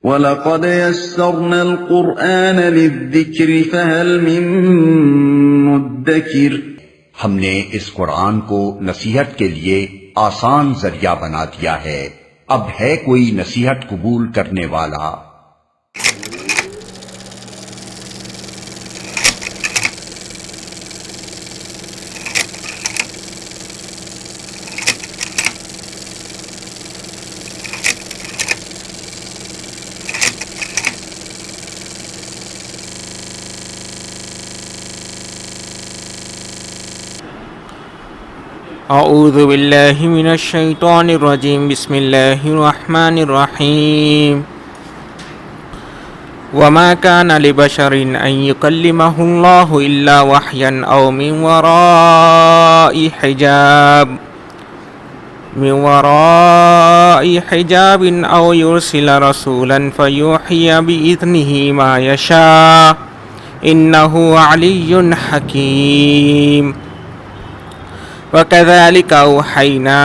وَلَقَدْ يَسَّرْنَا الْقُرْآنَ لِلذِّكْرِ فَهَلْ مِن مُّدَّكِرٍ۔ ہم نے اس قرآن کو نصیحت کے لیے آسان ذریعہ بنا دیا ہے، اب ہے کوئی نصیحت قبول کرنے والا؟ اعوذ باللہ من الشیطان الرجیم، بسم اللہ الرحمن الرحیم۔ وما كان لبشر ان يكلمه الله الا وحيا او من وراء حجاب او يرسل رسولا فيوحي باذنه ما يشاء انه علي حكيم۔ وَكَذَلِكَ أَوْحَيْنَا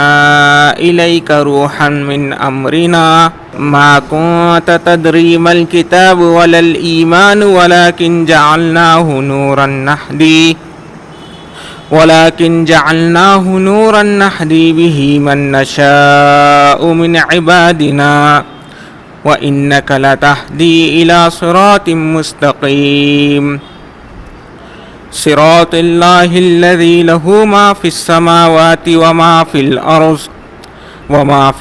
إِلَيْكَ رُوحًا مِّنْ أَمْرِنَا مَا كُنتَ تَدْرِي مَا الْكِتَابُ وَلَا الْإِيمَانُ وَلَكِنْ جَعَلْنَاهُ نُورًا نَّهْدِي بِهِ مَن نَّشَاءُ مِنْ عِبَادِنَا وَإِنَّكَ لَتَهْدِي إِلَى صِرَاطٍ مُّسْتَقِيمٍ۔ صراط اللہ الذی لہ ما فی السماوات وما فی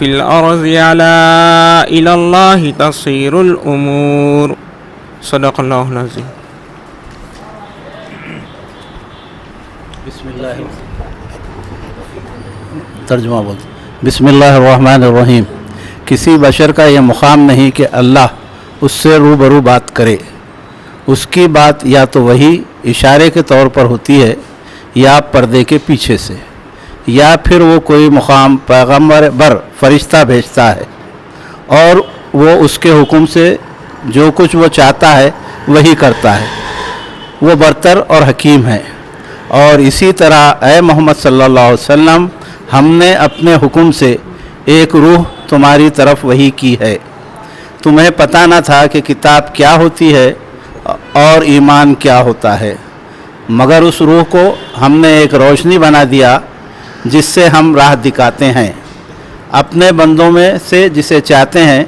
الارض الا الی اللہ تصیر الامور۔ صدق اللہ العظیم۔ ترجمہ بولتے بسم اللہ الرحمن الرحیم۔ کسی بشر کا یہ مقام نہیں کہ اللہ اس سے روبرو بات کرے، اس کی بات یا تو وہی اشارے کے طور پر ہوتی ہے یا پردے کے پیچھے سے، یا پھر وہ کوئی مقام پیغمبر فرشتہ بھیجتا ہے اور وہ اس کے حکم سے جو کچھ وہ چاہتا ہے وہی کرتا ہے، وہ برتر اور حکیم ہے۔ اور اسی طرح اے محمد صلی اللہ علیہ وسلم، ہم نے اپنے حکم سے ایک روح تمہاری طرف وحی کی ہے۔ تمہیں پتہ نہ تھا کہ کتاب کیا ہوتی ہے اور ایمان کیا ہوتا ہے، مگر اس روح کو ہم نے ایک روشنی بنا دیا جس سے ہم راہ دکھاتے ہیں اپنے بندوں میں سے جسے چاہتے ہیں۔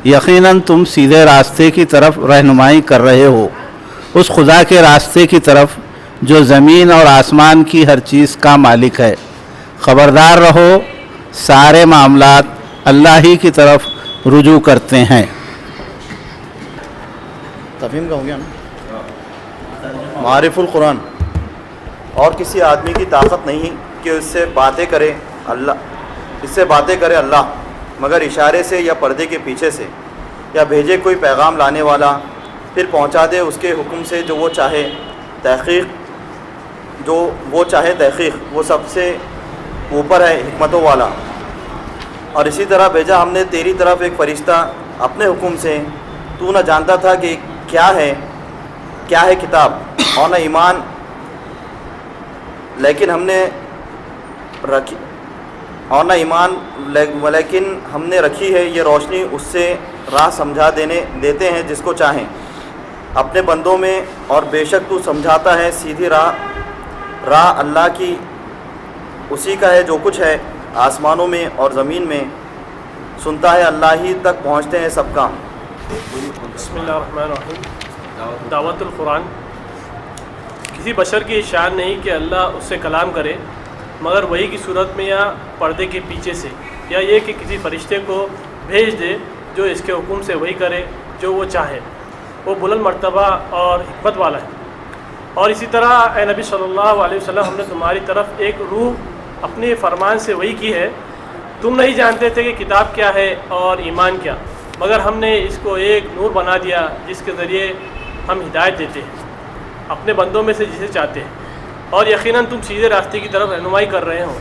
یقیناً تم سیدھے راستے کی طرف رہنمائی کر رہے ہو، اس خدا کے راستے کی طرف جو زمین اور آسمان کی ہر چیز کا مالک ہے۔ خبردار رہو، سارے معاملات اللہ ہی کی طرف رجوع کرتے ہیں۔ تفہیم کا ہو گیا نا؟ معارف القرآن۔ اور کسی آدمی کی طاقت نہیں کہ اس سے باتیں کرے اللہ مگر اشارے سے یا پردے کے پیچھے سے، یا بھیجے کوئی پیغام لانے والا پھر پہنچا دے اس کے حکم سے جو وہ چاہے تحقیق وہ سب سے اوپر ہے حکمتوں والا۔ اور اسی طرح بھیجا ہم نے تیری طرف ایک فرشتہ اپنے حکم سے، تو نہ جانتا تھا کہ کیا ہے کتاب اور نہ ایمان، لیکن ہم نے رکھی ہے یہ روشنی، اس سے راہ سمجھا دیتے ہیں جس کو چاہیں اپنے بندوں میں، اور بے شک تو سمجھاتا ہے سیدھی راہ اللہ کی، اسی کا ہے جو کچھ ہے آسمانوں میں اور زمین میں، سنتا ہے اللہ ہی تک پہنچتے ہیں سب کام۔ بسم اللہ الرحمن الرحیم۔ دعوت القرآن۔ کسی بشر کی شان نہیں کہ اللہ اس سے کلام کرے مگر وہی کی صورت میں یا پردے کے پیچھے سے، یا یہ کہ کسی فرشتے کو بھیج دے جو اس کے حکم سے وہی کرے جو وہ چاہے، وہ بلند مرتبہ اور حکمت والا ہے۔ اور اسی طرح اے نبی صلی اللہ علیہ وسلم، ہم نے تمہاری طرف ایک روح اپنے فرمان سے وحی کی ہے۔ تم نہیں جانتے تھے کہ کتاب کیا ہے اور ایمان کیا، مگر ہم نے اس کو ایک نور بنا دیا جس کے ذریعے ہم ہدایت دیتے ہیں اپنے بندوں میں سے جسے چاہتے ہیں، اور یقیناً تم سیدھے راستے کی طرف رہنمائی کر رہے ہو،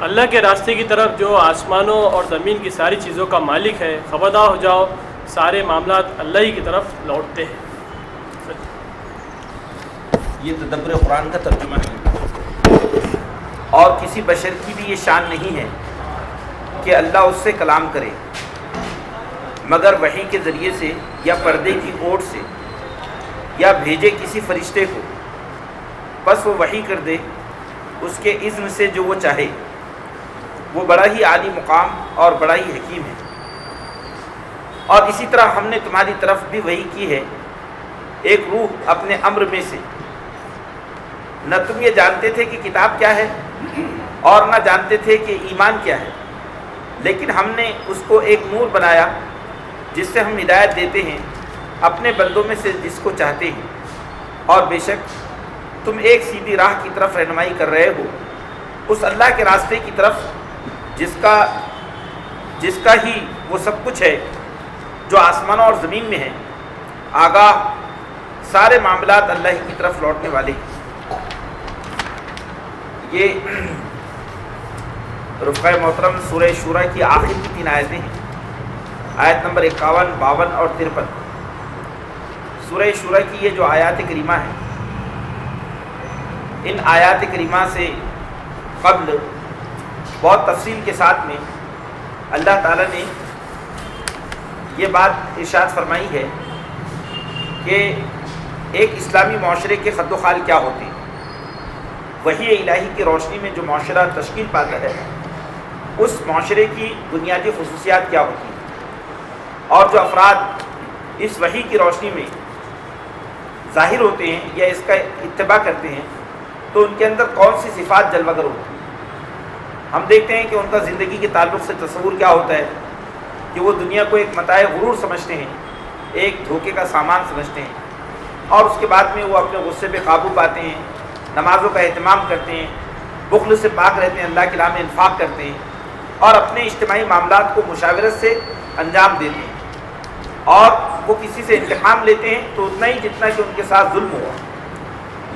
اللہ کے راستے کی طرف جو آسمانوں اور زمین کی ساری چیزوں کا مالک ہے۔ خبردار ہو جاؤ، سارے معاملات اللہ ہی کی طرف لوٹتے ہیں۔ یہ تدبر قرآن کا ترجمہ ہے۔ اور کسی بشر کی بھی یہ شان نہیں ہے کہ اللہ اس سے کلام کرے مگر وحی کے ذریعے سے یا پردے کی اوٹ سے یا بھیجے کسی فرشتے کو، بس وہ وحی کر دے اس کے اذن سے جو وہ چاہے۔ وہ بڑا ہی عالی مقام اور بڑا ہی حکیم ہے۔ اور اسی طرح ہم نے تمہاری طرف بھی وحی کی ہے ایک روح اپنے امر میں سے۔ نہ تم یہ جانتے تھے کہ کتاب کیا ہے اور نہ جانتے تھے کہ ایمان کیا ہے، لیکن ہم نے اس کو ایک نور بنایا جس سے ہم ہدایت دیتے ہیں اپنے بندوں میں سے جس کو چاہتے ہیں، اور بے شک تم ایک سیدھی راہ کی طرف رہنمائی کر رہے ہو، اس اللہ کے راستے کی طرف جس کا ہی وہ سب کچھ ہے جو آسمانوں اور زمین میں ہے، آگاہ سارے معاملات اللہ ہی کی طرف لوٹنے والے ہیں۔ یہ رفقہ محترم سورہ شورى کی آخر کی 3 آیتیں ہیں، آیت نمبر 51، 52 اور 53۔ سورہ شورى کی یہ جو آیات کریمہ ہیں، ان آیات کریمہ سے قبل بہت تفصیل کے ساتھ میں اللہ تعالیٰ نے یہ بات ارشاد فرمائی ہے کہ ایک اسلامی معاشرے کے خد و خال کیا ہوتے ہیں، وحی الہی کی روشنی میں جو معاشرہ تشکیل پاتا ہے اس معاشرے کی بنیادی خصوصیات کیا ہوتی ہیں، اور جو افراد اس وحی کی روشنی میں ظاہر ہوتے ہیں یا اس کا اتباع کرتے ہیں تو ان کے اندر کون سی صفات جلوگر ہوتی ہیں۔ ہم دیکھتے ہیں کہ ان کا زندگی کے تعلق سے تصور کیا ہوتا ہے کہ وہ دنیا کو ایک متاع غرور سمجھتے ہیں، ایک دھوکے کا سامان سمجھتے ہیں، اور اس کے بعد میں وہ اپنے غصے پہ قابو پاتے ہیں، نمازوں کا اہتمام کرتے ہیں، بخل سے پاک رہتے ہیں، اللہ کی راہ میں انفاق کرتے ہیں، اور اپنے اجتماعی معاملات کو مشاورت سے انجام دیتے ہیں، اور وہ کسی سے انتقام لیتے ہیں تو اتنا ہی جتنا کہ ان کے ساتھ ظلم ہوا،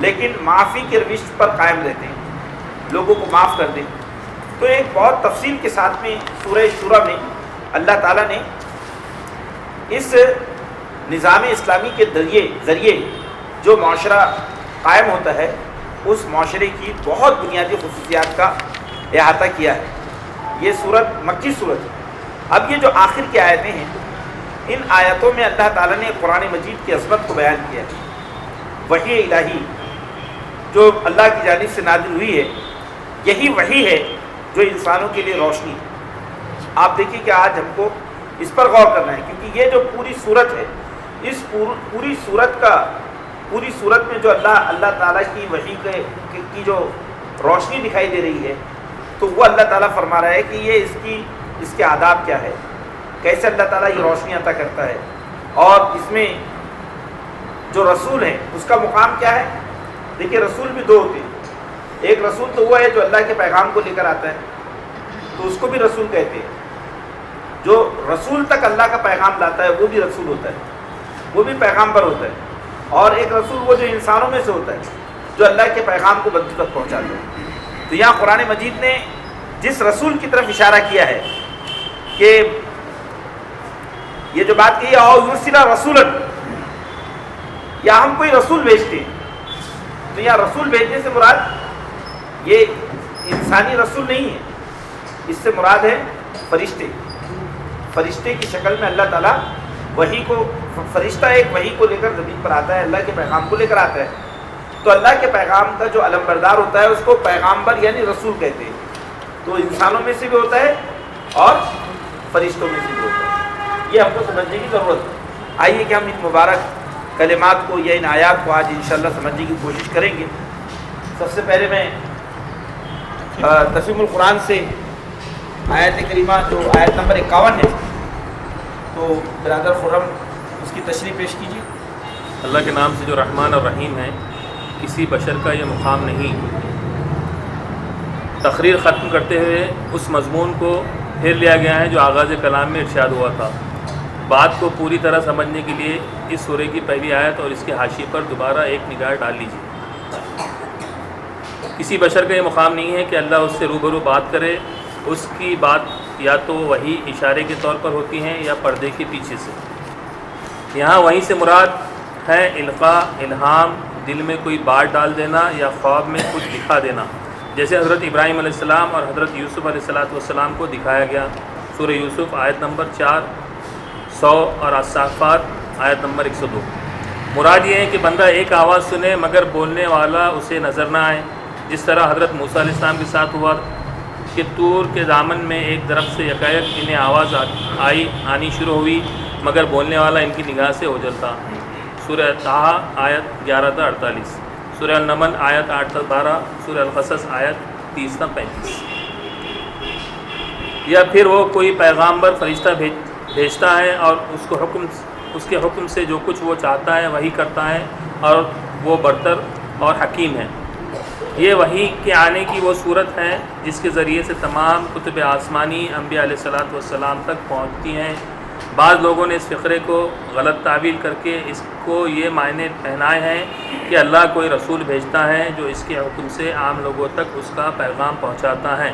لیکن معافی کے روش پر قائم رہتے ہیں، لوگوں کو معاف کر دیں۔ تو ایک بہت تفصیل کے ساتھ میں سورہ شورى میں اللہ تعالیٰ نے اس نظام اسلامی کے ذریعے جو معاشرہ قائم ہوتا ہے اس معاشرے کی بہت بنیادی خصوصیات کا احاطہ کیا ہے۔ یہ صورت مکی صورت ہے۔ اب یہ جو آخر کی آیتیں ہیں، ان آیتوں میں اللہ تعالیٰ نے قرآن مجید کی عظمت کو بیان کیا ہے۔ وحی الہی جو اللہ کی جانب سے نازل ہوئی ہے، یہی وحی ہے جو انسانوں کے لیے روشنی ہے۔ آپ دیکھیے کہ آج ہم کو اس پر غور کرنا ہے، کیونکہ یہ جو پوری صورت ہے، اس پوری صورت میں جو اللہ تعالیٰ کی وحی کی جو روشنی دکھائی دے رہی ہے، تو وہ اللہ تعالیٰ فرما رہا ہے کہ یہ اس کے آداب کیا ہے، کیسے اللہ تعالیٰ یہ روشنی عطا کرتا ہے، اور اس میں جو رسول ہیں اس کا مقام کیا ہے۔ دیکھیے رسول بھی 2 ہوتے ہیں، ایک رسول تو وہ ہے جو اللہ کے پیغام کو لے کر آتا ہے، تو اس کو بھی رسول کہتے ہیں۔ جو رسول تک اللہ کا پیغام لاتا ہے وہ بھی رسول ہوتا ہے، وہ بھی پیغامبر ہوتا ہے۔ اور ایک رسول وہ جو انسانوں میں سے ہوتا ہے جو اللہ کے پیغام کو بندوں تک پہنچاتا ہے۔ تو یہاں قرآن مجید نے جس رسول کی طرف اشارہ کیا ہے کہ یہ جو بات کہی ہے او یرسل رسولا، یا ہم کوئی رسول بھیجتے ہیں، تو یہاں رسول بھیجنے سے مراد یہ انسانی رسول نہیں ہے، اس سے مراد ہے فرشتے کی شکل میں اللہ تعالیٰ وحی کو، فرشتہ ایک وحی کو لے کر زمین پر آتا ہے، اللہ کے پیغام کو لے کر آتا ہے۔ تو اللہ کے پیغام کا جو علمبردار ہوتا ہے اس کو پیغامبر یعنی رسول کہتے ہیں۔ تو انسانوں میں سے بھی ہوتا ہے اور فرشتوں میں سے بھی ہوتا ہے، یہ ہم کو سمجھنے کی ضرورت ہے۔ آئیے کہ ہم ان مبارک کلمات کو یا ان آیات کو آج انشاءاللہ سمجھنے کی کوشش کریں گے۔ سب سے پہلے میں تفہیم القرآن سے آیت کریمہ جو آیت نمبر 51 ہے، تو برادر خرم اس کی تشریح پیش کیجیے۔ اللہ کے نام سے جو رحمان اور رحیم ہے، کسی بشر کا یہ مقام نہیں۔ تقریر ختم کرتے ہوئے اس مضمون کو پھر لیا گیا ہے جو آغاز کلام میں ارشاد ہوا تھا۔ بات کو پوری طرح سمجھنے کے لیے اس سورہ کی پہلی آیت اور اس کے حاشیے پر دوبارہ ایک نگاہ ڈال لیجیے۔ کسی بشر کا یہ مقام نہیں ہے کہ اللہ اس سے روبرو بات کرے، اس کی بات یا تو وحی اشارے کے طور پر ہوتی ہیں یا پردے کے پیچھے سے۔ یہاں وہیں سے مراد ہے القاء، الہام، دل میں کوئی بات ڈال دینا یا خواب میں کچھ دکھا دینا، جیسے حضرت ابراہیم علیہ السلام اور حضرت یوسف علیہ السلام کو دکھایا گیا۔ سورہ یوسف آیت نمبر 4، 100 اور الصافات آیت نمبر 102۔ مراد یہ ہے کہ بندہ ایک آواز سنے مگر بولنے والا اسے نظر نہ آئے، جس طرح حضرت موسیٰ علیہ السلام کے ساتھ ہوا کہ طور کے دامن میں ایک درخت سے یکایک انہیں آواز آنی شروع ہوئی مگر بولنے والا ان کی نگاہ سے اوجھل تھا۔ سورہ طٰہٰ آیت 11 تا 48، سورہ النمل آیت 8 تا 12، سورہ القصص آیت 30 تا 35۔ یا پھر وہ کوئی پیغامبر فرشتہ بھیجتا ہے اور اس کے حکم سے جو کچھ وہ چاہتا ہے وہی کرتا ہے، اور وہ برتر اور حکیم ہے۔ یہ وحی کے آنے کی وہ صورت ہے جس کے ذریعے سے تمام کتب آسمانی انبیاء علیہ السلام تک پہنچتی ہیں۔ بعض لوگوں نے اس فقرے کو غلط تعبیر کر کے اس کو یہ معنی پہنائے ہیں کہ اللہ کوئی رسول بھیجتا ہے جو اس کے حکم سے عام لوگوں تک اس کا پیغام پہنچاتا ہے،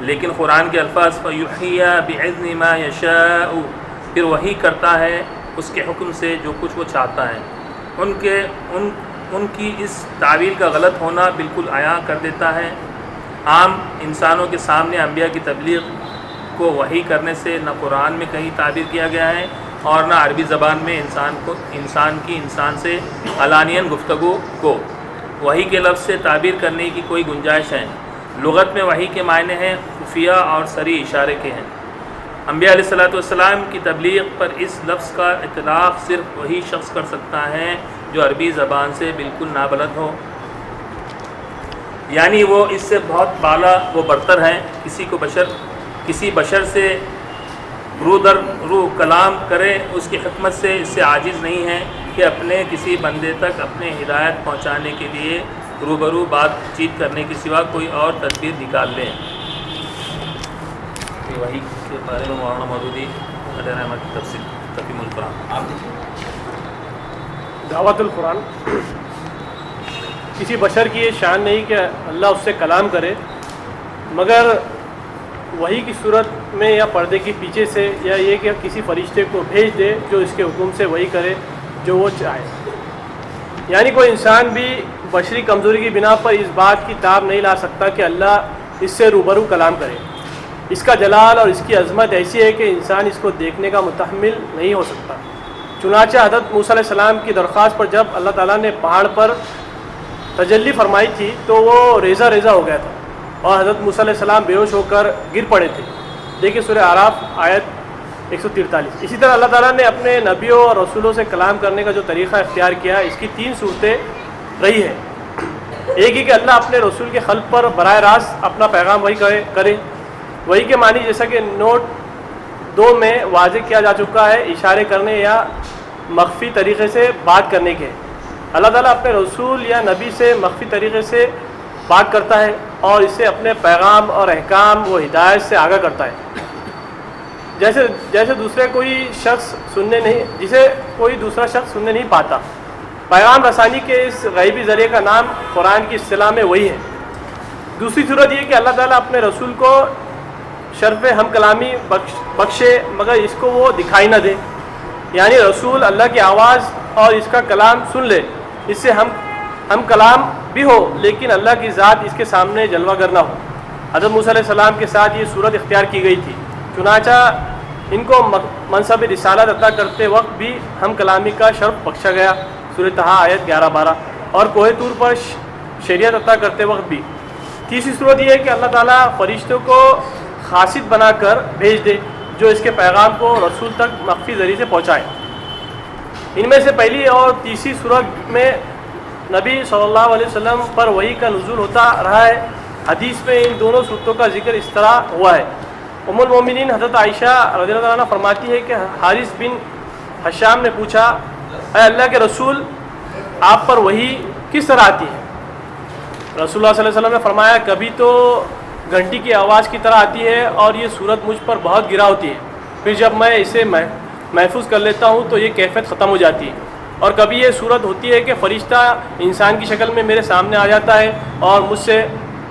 لیکن قرآن کے الفاظ فَيُحْيَا بِإِذْنِ مَا يَشَاءُ، پھر وحی کرتا ہے اس کے حکم سے جو کچھ وہ چاہتا ہے۔ ان کی اس تعویل کا غلط ہونا بالکل عیاں کر دیتا ہے۔ عام انسانوں کے سامنے انبیاء کی تبلیغ کو وحی کرنے سے نہ قرآن میں کہیں تعبیر کیا گیا ہے اور نہ عربی زبان میں انسان سے علانیاً گفتگو کو وحی کے لفظ سے تعبیر کرنے کی کوئی گنجائش ہے۔ لغت میں وحی کے معنی ہیں خفیہ اور صریح اشارے کے ہیں۔ انبیاء علیہ السلام کی تبلیغ پر اس لفظ کا اطلاق صرف وہی شخص کر سکتا ہے جو عربی زبان سے بالکل نابلد ہو، یعنی وہ اس سے بہت بالا وہ برتر ہیں۔ کسی بشر سے رو در رو کلام کرے اس کی حکمت سے اس سے عاجز نہیں ہے کہ اپنے کسی بندے تک اپنے ہدایت پہنچانے کے لیے روبرو بات چیت کرنے کے سوا کوئی اور تدبیر نکال لیں۔ وحی کے بارے میں مولانا مودودی علیہ رحمۃ کی تفصیل تفہیم القرآن۔ دعوت القرآن، کسی بشر کی یہ شان نہیں کہ اللہ اس سے کلام کرے مگر وحی کی صورت میں یا پردے کے پیچھے سے، یا یہ کہ کسی فرشتے کو بھیج دے جو اس کے حکم سے وحی کرے جو وہ چاہے۔ یعنی کوئی انسان بھی بشری کمزوری کی بنا پر اس بات کی تاب نہیں لا سکتا کہ اللہ اس سے روبرو کلام کرے۔ اس کا جلال اور اس کی عظمت ایسی ہے کہ انسان اس کو دیکھنے کا متحمل نہیں ہو سکتا۔ چنانچہ حضرت موسیٰ علیہ السلام کی درخواست پر جب اللہ تعالیٰ نے پہاڑ پر تجلی فرمائی تھی تو وہ ریزہ ریزہ ہو گیا تھا اور حضرت موسیٰ علیہ السلام بے ہوش ہو کر گر پڑے تھے۔ دیکھیں سورہ اعراف آیت 143۔ اسی طرح اللہ تعالیٰ نے اپنے نبیوں اور رسولوں سے کلام کرنے کا جو طریقہ اختیار کیا، اس کی 3 صورتیں رہی ہیں۔ ایک ہی کہ اللہ اپنے رسول کے خلق پر براہ راست اپنا پیغام وحی کرے۔ وحی کے معنی جیسا کہ نوٹ 2 میں واضح کیا جا چکا ہے، اشارے کرنے یا مخفی طریقے سے بات کرنے کے۔ اللہ تعالیٰ اپنے رسول یا نبی سے مخفی طریقے سے بات کرتا ہے اور اسے اپنے پیغام اور احکام و ہدایت سے آگاہ کرتا ہے، جیسے دوسرے کوئی شخص سننے نہیں پاتا۔ پیغام رسانی کے اس غیبی ذریعے کا نام قرآن کی اصطلاح میں وہی ہے۔ دوسری صورت یہ کہ اللہ تعالیٰ اپنے رسول کو شرف ہم کلامی بخشے مگر اس کو وہ دکھائی نہ دے، یعنی رسول اللہ کی آواز اور اس کا کلام سن لے، اس سے ہم کلام بھی ہو لیکن اللہ کی ذات اس کے سامنے جلوہ گر نہ ہو۔ حضرت موسیٰ علیہ السلام کے ساتھ یہ صورت اختیار کی گئی تھی، چنانچہ ان کو منصب رسالت عطا کرتے وقت بھی ہم کلامی کا شرف بخشا گیا، سورہ طٰہٰ آیت 11-12، اور کوہ طور پر شریعت عطا کرتے وقت بھی۔ تیسری صورت یہ ہے کہ اللہ تعالیٰ فرشتوں کو خاصیت بنا کر بھیج دے جو اس کے پیغام کو رسول تک مخفی ذریعے سے پہنچائے۔ ان میں سے پہلی اور تیسری صورت میں نبی صلی اللہ علیہ وسلم پر وحی کا نزول ہوتا رہا ہے۔ حدیث میں ان دونوں صورتوں کا ذکر اس طرح ہوا ہے۔ ام المومنین حضرت عائشہ رضی اللہ عنہ فرماتی ہے کہ حارث بن حشام نے پوچھا، اے اللہ کے رسول، آپ پر وحی کس طرح آتی ہے؟ رسول اللہ صلی اللہ علیہ وسلم نے فرمایا، کبھی تو گھنٹی کی آواز کی طرح آتی ہے اور یہ صورت مجھ پر بہت گرا ہوتی ہے، پھر جب میں اسے محفوظ کر لیتا ہوں تو یہ کیفیت ختم ہو جاتی ہے، اور کبھی یہ صورت ہوتی ہے کہ فرشتہ انسان کی شکل میں میرے سامنے آ جاتا ہے اور مجھ سے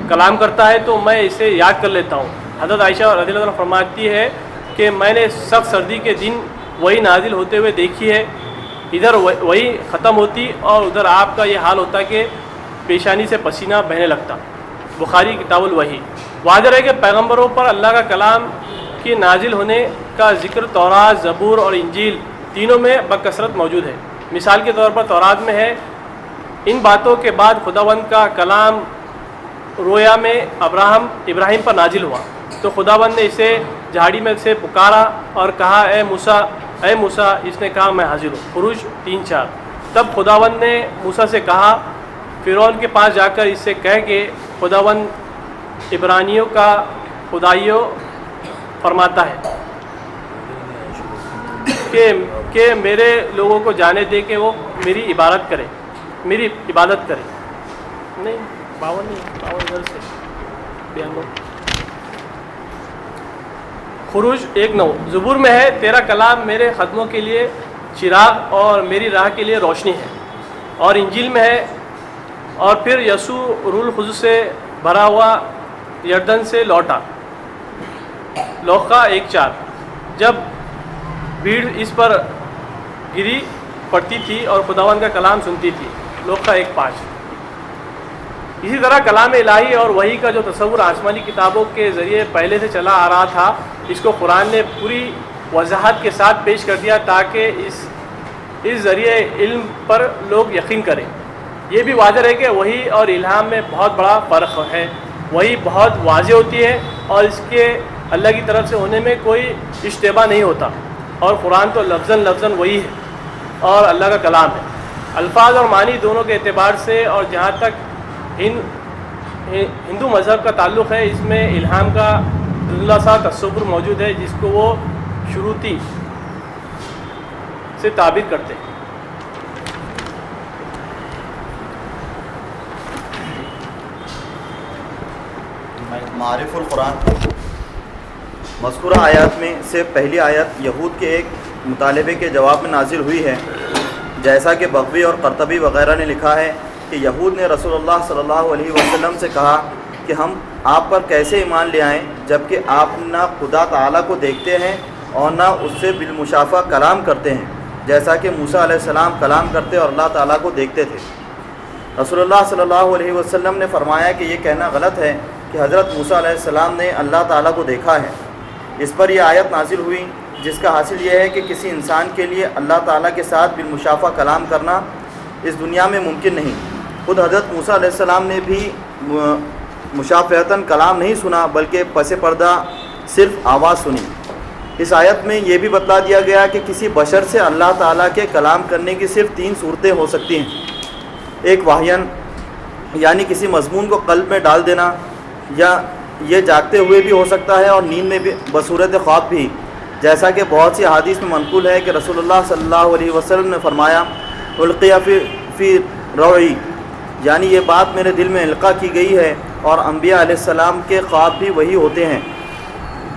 کلام کرتا ہے تو میں اسے یاد کر لیتا ہوں۔ حضرت عائشہ رضی اللہ عنہ فرماتی ہے کہ میں نے سخت سردی کے دن وحی نازل ہوتے ہوئے دیکھی ہے، ادھر وحی ختم ہوتی اور ادھر آپ کا یہ حال ہوتا کہ پیشانی سے پسینہ بہنے لگتا۔ بخاری کتاب الوحی۔ واضح ہے کہ پیغمبروں پر اللہ کا کلام کہ نازل ہونے کا ذکر تورات، زبور اور انجیل تینوں میں بکثرت موجود ہے۔ مثال کے طور پر تورات میں ہے، ان باتوں کے بعد خداوند کا کلام رویا میں ابراہیم پر نازل ہوا تو خداوند نے اسے جھاڑی میں سے پکارا اور کہا، اے موسیٰ، اس نے کہا میں حاضر ہوں۔ خروج 3:4۔ تب خداوند نے موسیٰ سے کہا، فرعون کے پاس جا کر اس سے کہہ کہ خداوند عبرانیوں کا خدائیوں فرماتا ہے کہ میرے لوگوں کو جانے دے کہ وہ میری عبادت کرے۔ نہیں 52 ادھر سے 92۔ خروج 1:9۔ زبور میں ہے، تیرا کلام میرے قدموں کے لیے چراغ اور میری راہ کے لیے روشنی ہے۔ اور انجیل میں ہے، اور پھر یسوع روح القدس سے بھرا ہوا یردن سے لوٹا۔ لوقا 1:4۔ جب بھیڑ اس پر گری پڑتی تھی اور خداوند کا کلام سنتی تھی۔ لوقا 1:5۔ اسی طرح کلام الہی اور وحی کا جو تصور آسمانی کتابوں کے ذریعے پہلے سے چلا آ رہا تھا، اس کو قرآن نے پوری وضاحت کے ساتھ پیش کر دیا تاکہ اس ذریعے علم پر لوگ یقین کریں۔ یہ بھی واضح ہے کہ وحی اور الہام میں بہت بڑا فرق ہے۔ وحی بہت واضح ہوتی ہے اور اس کے اللہ کی طرف سے ہونے میں کوئی اشتباہ نہیں ہوتا، اور قرآن تو لفظاً وحی ہے اور اللہ کا کلام ہے۔ الفاظ اور معنی دونوں کے اعتبار سے، اور جہاں تک ہندو مذہب کا تعلق ہے، اس میں الہام کا دھندلا سا تصور موجود ہے جس کو وہ شروطی سے تعبیر کرتے ہیں۔ معرف القرآن۔ مذکورہ آیات میں سے پہلی آیت یہود کے ایک مطالبے کے جواب میں نازل ہوئی ہے، جیسا کہ بغوی اور قرطبی وغیرہ نے لکھا ہے کہ یہود نے رسول اللہ صلی اللہ علیہ وسلم سے کہا کہ ہم آپ پر کیسے ایمان لے آئیں جبکہ آپ نہ خدا تعالیٰ کو دیکھتے ہیں اور نہ اس سے بالمشافہ کلام کرتے ہیں، جیسا کہ موسیٰ علیہ السلام کلام کرتے اور اللہ تعالیٰ کو دیکھتے تھے۔ رسول اللہ صلی اللہ علیہ وسلم نے فرمایا کہ یہ کہنا غلط ہے کہ حضرت موسیٰ علیہ السلام نے اللہ تعالیٰ کو دیکھا ہے۔ اس پر یہ آیت نازل ہوئی جس کا حاصل یہ ہے کہ کسی انسان کے لیے اللہ تعالیٰ کے ساتھ بالمشافہ کلام کرنا اس دنیا میں ممکن نہیں۔ خود حضرت موسیٰ علیہ السلام نے بھی مشافہتاً کلام نہیں سنا بلکہ پس پردہ صرف آواز سنی۔ اس آیت میں یہ بھی بتلا دیا گیا کہ کسی بشر سے اللہ تعالیٰ کے کلام کرنے کی صرف 3 صورتیں ہو سکتی ہیں۔ ایک وحیاً، یعنی کسی مضمون کو قلب میں ڈال دینا، یا یہ جاگتے ہوئے بھی ہو سکتا ہے اور نیند میں بھی بصورت خواب بھی، جیسا کہ بہت سی احادیث میں منقول ہے کہ رسول اللہ صلی اللہ علیہ وسلم نے فرمایا، القیہ فی روعی، یعنی یہ بات میرے دل میں القاء کی گئی ہے، اور انبیاء علیہ السلام کے خواب بھی وہی ہوتے ہیں،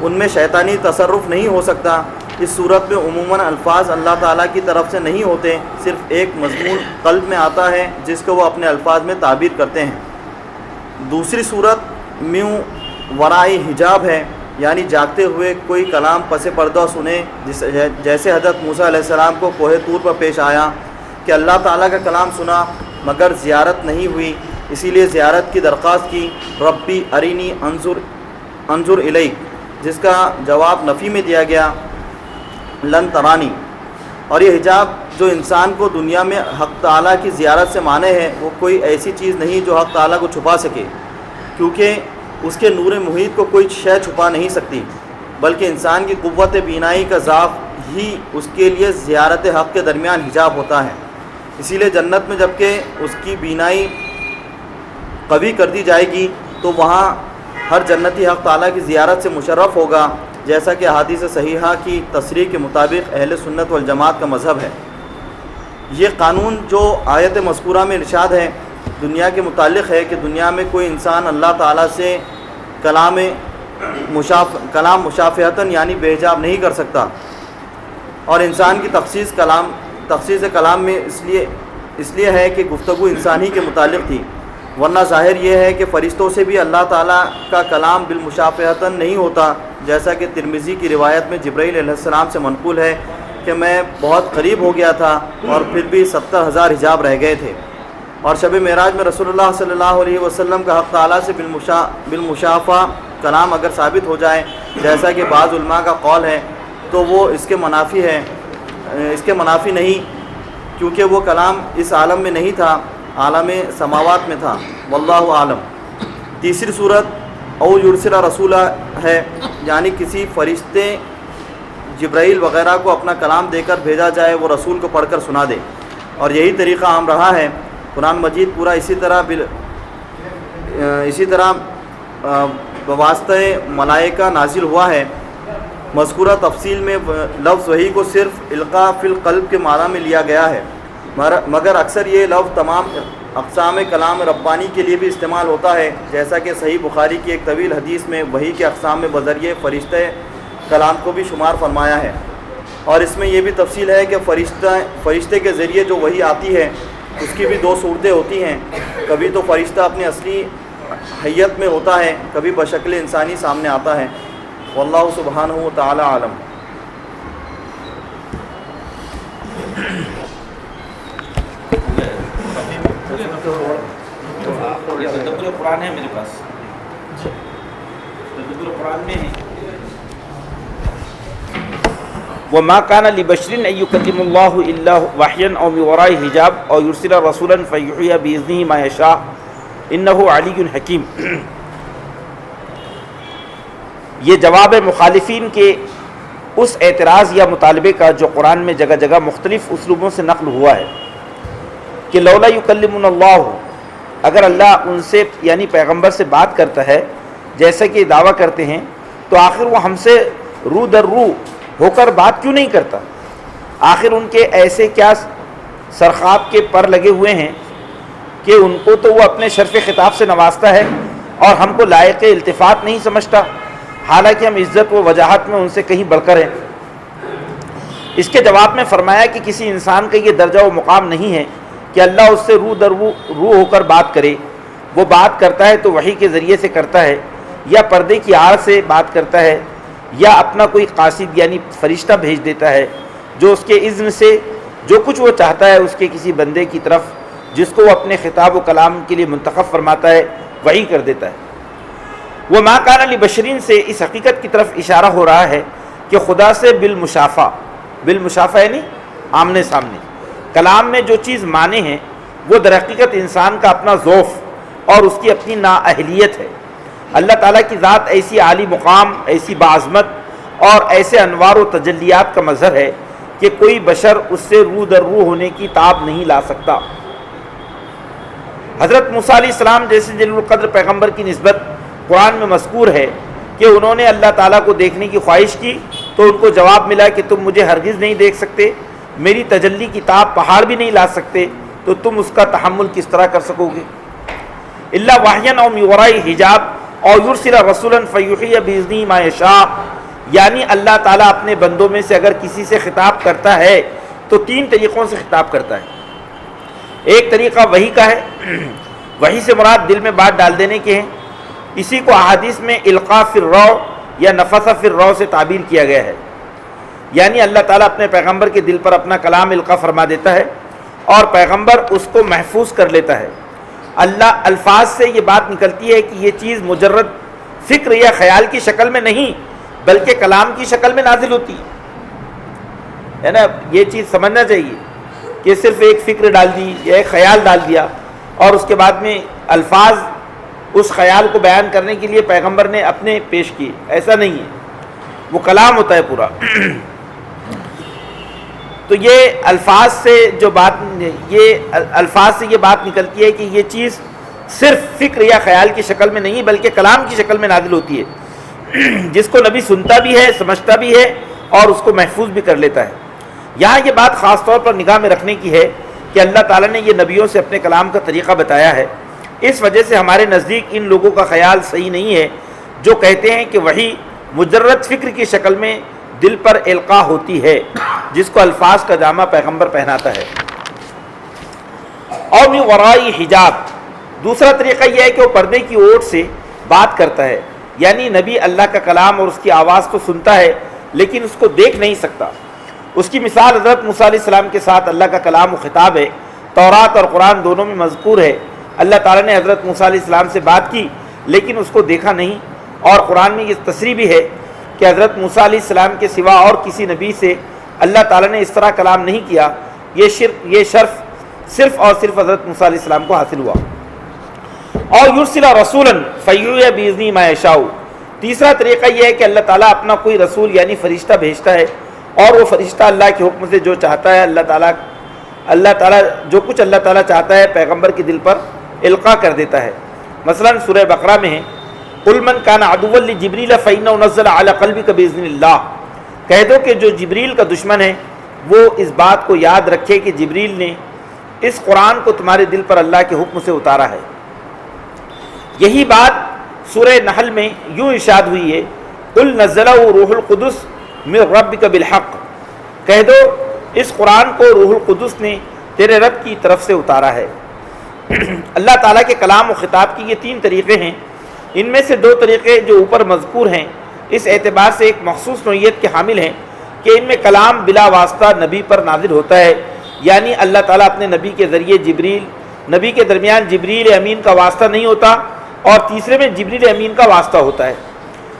ان میں شیطانی تصرف نہیں ہو سکتا۔ اس صورت میں عموماً الفاظ اللہ تعالیٰ کی طرف سے نہیں ہوتے، صرف ایک مضمون قلب میں آتا ہے جس کو وہ اپنے الفاظ میں تعبیر کرتے ہیں۔ دوسری صورت میوں ورائے حجاب ہے، یعنی جاگتے ہوئے کوئی کلام پس پردہ سنے، جیسے حضرت موسیٰ علیہ السلام کو کوہ طور پر پیش آیا کہ اللہ تعالیٰ کا کلام سنا مگر زیارت نہیں ہوئی، اسی لیے زیارت کی درخواست کی، ربی ارینی انظر الیک، جس کا جواب نفی میں دیا گیا، لن ترانی۔ اور یہ حجاب جو انسان کو دنیا میں حق تعالیٰ کی زیارت سے مانے ہے، وہ کوئی ایسی چیز نہیں جو حق تعالیٰ کو چھپا سکے، کیونکہ اس کے نور محیط کو کوئی شے چھپا نہیں سکتی، بلکہ انسان کی قوت بینائی کا ضعف ہی اس کے لیے زیارت حق کے درمیان حجاب ہوتا ہے۔ اسی لیے جنت میں جب کہ اس کی بینائی قوی کر دی جائے گی تو وہاں ہر جنتی حق تعالیٰ کی زیارت سے مشرف ہوگا، جیسا کہ احادیث صحیحہ کی تصریح کے مطابق اہل سنت والجماعت کا مذہب ہے۔ یہ قانون جو آیت مذکورہ میں ارشاد ہے دنیا کے متعلق ہے کہ دنیا میں کوئی انسان اللہ تعالیٰ سے کلام مشافہتاً یعنی بے حجاب نہیں کر سکتا، اور انسان کی تخصیص کلام میں اس لیے ہے کہ گفتگو انسانی کے متعلق تھی، ورنہ ظاہر یہ ہے کہ فرشتوں سے بھی اللہ تعالیٰ کا کلام بالمشافہتاً نہیں ہوتا، جیسا کہ ترمذی کی روایت میں جبرائیل علیہ السلام سے منقول ہے کہ میں بہت قریب ہو گیا تھا اور پھر بھی 70,000 حجاب رہ گئے تھے۔ اور شب معراج میں رسول اللہ صلی اللہ علیہ وسلم کا حق تعالیٰ سے بالمشافہ کلام اگر ثابت ہو جائے جیسا کہ بعض علماء کا قول ہے تو وہ اس کے منافی ہے، اس کے منافی نہیں، کیونکہ وہ کلام اس عالم میں نہیں تھا، عالم سماوات میں تھا، واللہ عالم۔ تیسری صورت او یرسل رسولہ ہے، یعنی کسی فرشتے جبرائیل وغیرہ کو اپنا کلام دے کر بھیجا جائے، وہ رسول کو پڑھ کر سنا دے، اور یہی طریقہ عام رہا ہے۔ قرآن مجید پورا اسی طرح بواسطہ ملائکہ نازل ہوا ہے۔ مذکورہ تفصیل میں لفظ وحی کو صرف القاء فی القلب کے معنی میں لیا گیا ہے، مگر اکثر یہ لفظ تمام اقسام کلام ربانی کے لیے بھی استعمال ہوتا ہے، جیسا کہ صحیح بخاری کی ایک طویل حدیث میں وحی کے اقسام میں بذریعہ فرشتے کلام کو بھی شمار فرمایا ہے، اور اس میں یہ بھی تفصیل ہے کہ فرشتے کے ذریعے جو وحی آتی ہے اس کی بھی دو صورتیں ہوتی ہیں، کبھی تو فرشتہ اپنی اصلی حیت میں ہوتا ہے، کبھی بشکل انسانی سامنے آتا ہے، واللہ سبحانہ و تعالی عالم۔ تدبر قرآن ہے میرے پاس، تدبر قرآن میں ہے وَمَا كَانَ لِبَشَرٍ أَن يُكَلِّمَ اللَّهُ إِلَّا وَحْيًا أَوْ مِن وَرَاءِ حِجَابٍ أَوْ يُرْسِلَ رَسُولًا فَيُحْيِيَ بِإِذْنِهِ مَا يَشَاءُ إِنَّهُ عَلِيٌّ حَكِيمٌ۔ یہ جواب مخالفین کے اس اعتراض یا مطالبے کا جو قرآن میں جگہ جگہ مختلف اسلوبوں سے نقل ہوا ہے کہ لولا یکلمنا اللہ، اگر اللہ ان سے یعنی پیغمبر سے بات کرتا ہے جیسا کہ دعویٰ کرتے ہیں، تو آخر وہ ہم سے رو در رو ہو کر بات کیوں نہیں کرتا؟ آخر ان کے ایسے کیا سرخاب کے پر لگے ہوئے ہیں کہ ان کو تو وہ اپنے شرف خطاب سے نوازتا ہے اور ہم کو لائق التفات نہیں سمجھتا، حالانکہ ہم عزت و وجاہت میں ان سے کہیں بڑھ کر ہیں۔ اس کے جواب میں فرمایا کہ کسی انسان کا یہ درجہ و مقام نہیں ہے کہ اللہ اس سے رو در رو ہو کر بات کرے، وہ بات کرتا ہے تو وحی کے ذریعے سے کرتا ہے، یا پردے کی آڑ سے بات کرتا ہے، یا اپنا کوئی قاصد یعنی فرشتہ بھیج دیتا ہے جو اس کے اذن سے جو کچھ وہ چاہتا ہے اس کے کسی بندے کی طرف جس کو وہ اپنے خطاب و کلام کے لیے منتخب فرماتا ہے وحی کر دیتا ہے۔ وہ ما کان لبشرین سے اس حقیقت کی طرف اشارہ ہو رہا ہے کہ خدا سے بالمشافہ یعنی آمنے سامنے کلام میں جو چیز مانے ہیں وہ در حقیقت انسان کا اپنا ضعف اور اس کی اپنی نااہلیت ہے۔ اللہ تعالیٰ کی ذات ایسی عالی مقام، ایسی باعظمت اور ایسے انوار و تجلیات کا مظہر ہے کہ کوئی بشر اس سے رو در رو ہونے کی تاب نہیں لا سکتا۔ حضرت موسیٰ علیہ السلام جیسے جلیل القدر پیغمبر کی نسبت قرآن میں مذکور ہے کہ انہوں نے اللہ تعالیٰ کو دیکھنے کی خواہش کی تو ان کو جواب ملا کہ تم مجھے ہرگز نہیں دیکھ سکتے، میری تجلی کی تاب پہاڑ بھی نہیں لا سکتے، تو تم اس کا تحمل کس طرح کر سکو گے؟ الا وحیًا او من وراء حجاب او یرسل رسولا فیحیی باذنہ ما یشاء، یعنی اللہ تعالیٰ اپنے بندوں میں سے اگر کسی سے خطاب کرتا ہے تو تین طریقوں سے خطاب کرتا ہے۔ ایک طریقہ وحی کا ہے، وحی سے مراد دل میں بات ڈال دینے کے ہیں، اسی کو احادیث میں القاء فی الروع یا نفث فی الروع سے تعبیر کیا گیا ہے، یعنی اللہ تعالیٰ اپنے پیغمبر کے دل پر اپنا کلام القاء فرما دیتا ہے اور پیغمبر اس کو محفوظ کر لیتا ہے۔ اللہ الفاظ سے یہ بات نکلتی ہے کہ یہ چیز مجرد فکر یا خیال کی شکل میں نہیں بلکہ کلام کی شکل میں نازل ہوتی ہے نا۔ یہ چیز سمجھنا چاہیے کہ صرف ایک فکر ڈال دی یا ایک خیال ڈال دیا اور اس کے بعد میں الفاظ اس خیال کو بیان کرنے کے لیے پیغمبر نے اپنے پیش کیے، ایسا نہیں ہے، وہ کلام ہوتا ہے پورا۔ تو یہ الفاظ سے یہ بات نکلتی ہے کہ یہ چیز صرف فکر یا خیال کی شکل میں نہیں بلکہ کلام کی شکل میں نازل ہوتی ہے، جس کو نبی سنتا بھی ہے، سمجھتا بھی ہے اور اس کو محفوظ بھی کر لیتا ہے۔ یہاں یہ بات خاص طور پر نگاہ میں رکھنے کی ہے کہ اللہ تعالیٰ نے یہ نبیوں سے اپنے کلام کا طریقہ بتایا ہے، اس وجہ سے ہمارے نزدیک ان لوگوں کا خیال صحیح نہیں ہے جو کہتے ہیں کہ وحی مجرد فکر کی شکل میں دل پر القاء ہوتی ہے جس کو الفاظ کا جامہ پیغمبر پہناتا ہے۔ اور من وراء حجاب، دوسرا طریقہ یہ ہے کہ وہ پردے کی اوٹ سے بات کرتا ہے، یعنی نبی اللہ کا کلام اور اس کی آواز تو سنتا ہے لیکن اس کو دیکھ نہیں سکتا۔ اس کی مثال حضرت موسیٰ علیہ السلام کے ساتھ اللہ کا کلام و خطاب ہے، تورات اور قرآن دونوں میں مذکور ہے۔ اللہ تعالیٰ نے حضرت موسیٰ علیہ السلام سے بات کی لیکن اس کو دیکھا نہیں، اور قرآن میں یہ تصریح بھی ہے کہ حضرت موسیٰ علیہ السلام کے سوا اور کسی نبی سے اللہ تعالیٰ نے اس طرح کلام نہیں کیا، یہ شرف صرف اور صرف حضرت موسیٰ علیہ السلام کو حاصل ہوا۔ اور یرسل رسولا فیوحی باذنہ ما یشاء، تیسرا طریقہ یہ ہے کہ اللہ تعالیٰ اپنا کوئی رسول یعنی فرشتہ بھیجتا ہے، اور وہ فرشتہ اللہ کے حکم سے جو چاہتا ہے اللہ تعالیٰ جو کچھ اللہ تعالیٰ چاہتا ہے پیغمبر کے دل پر القاء کر دیتا ہے۔ مثلا سورہ بقرہ میں ہے قل من کان عدوا لجبریل فإنہ نزل علی قلبک باذن اللہ، کہہ دو کہ جو جبریل کا دشمن ہے وہ اس بات کو یاد رکھے کہ جبریل نے اس قرآن کو تمہارے دل پر اللہ کے حکم سے اتارا ہے۔ یہی بات سورہ نحل میں یوں ارشاد ہوئی ہے قل نزلہ روح القدس من ربک بالحق، کہہ دو اس قرآن کو روح القدس نے تیرے رب کی طرف سے اتارا ہے۔ اللہ تعالیٰ کے کلام و خطاب کی یہ تین طریقے ہیں، ان میں سے دو طریقے جو اوپر مذکور ہیں اس اعتبار سے ایک مخصوص نوعیت کے حامل ہیں کہ ان میں کلام بلا واسطہ نبی پر نازل ہوتا ہے، یعنی اللہ تعالیٰ اپنے نبی کے ذریعے نبی کے درمیان جبریل امین کا واسطہ نہیں ہوتا، اور تیسرے میں جبریل امین کا واسطہ ہوتا ہے۔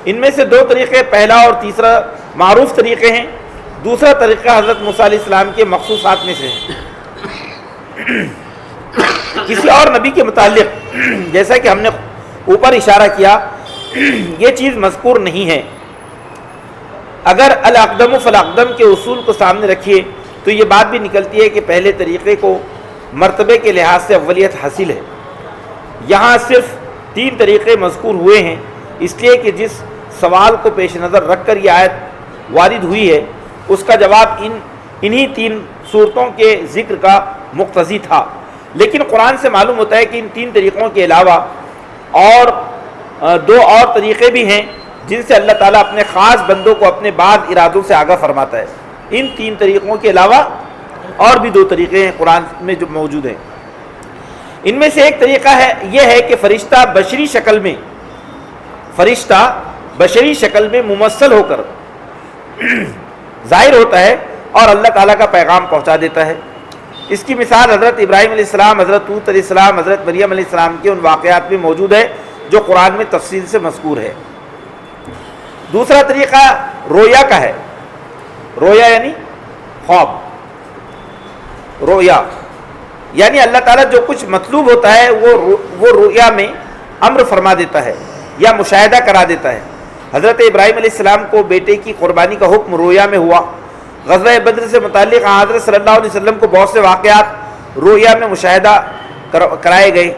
ان میں سے دو طریقے پہلا اور تیسرا معروف طریقے ہیں، دوسرا طریقہ حضرت موسیٰ علیہ السلام کے مخصوصات میں سے ہے۔ کسی اور نبی کے متعلق جیسا کہ ہم نے اوپر اشارہ کیا یہ چیز مذکور نہیں ہے۔ اگر الاقدم فالاقدم کے اصول کو سامنے رکھیے تو یہ بات بھی نکلتی ہے کہ پہلے طریقے کو مرتبے کے لحاظ سے اولیت حاصل ہے۔ یہاں صرف تین طریقے مذکور ہوئے ہیں، اس لیے کہ جس سوال کو پیش نظر رکھ کر یہ آیت وارد ہوئی ہے اس کا جواب انہی تین صورتوں کے ذکر کا مقتضی تھا، لیکن قرآن سے معلوم ہوتا ہے کہ ان تین طریقوں کے علاوہ اور دو اور طریقے بھی ہیں جن سے اللہ تعالیٰ اپنے خاص بندوں کو اپنے بعض ارادوں سے آگاہ فرماتا ہے۔ ان تین طریقوں کے علاوہ اور بھی دو طریقے ہیں قرآن میں جو موجود ہیں۔ ان میں سے ایک طریقہ یہ ہے کہ فرشتہ بشری شکل میں ممثل ہو کر ظاہر ہوتا ہے اور اللہ تعالیٰ کا پیغام پہنچا دیتا ہے۔ اس کی مثال حضرت ابراہیم علیہ السلام، حضرت لوط علیہ السلام، حضرت مریم علیہ السلام کے ان واقعات میں موجود ہے جو قرآن میں تفصیل سے مذکور ہے۔ دوسرا طریقہ رویا کا ہے، رویا یعنی خواب، رویا یعنی اللہ تعالیٰ جو کچھ مطلوب ہوتا ہے وہ رویا میں امر فرما دیتا ہے یا مشاہدہ کرا دیتا ہے۔ حضرت ابراہیم علیہ السلام کو بیٹے کی قربانی کا حکم رویا میں ہوا۔ غزوہ بدر سے متعلق حضرت صلی اللہ علیہ وسلم کو بہت سے واقعات رویا میں مشاہدہ کرائے گئے۔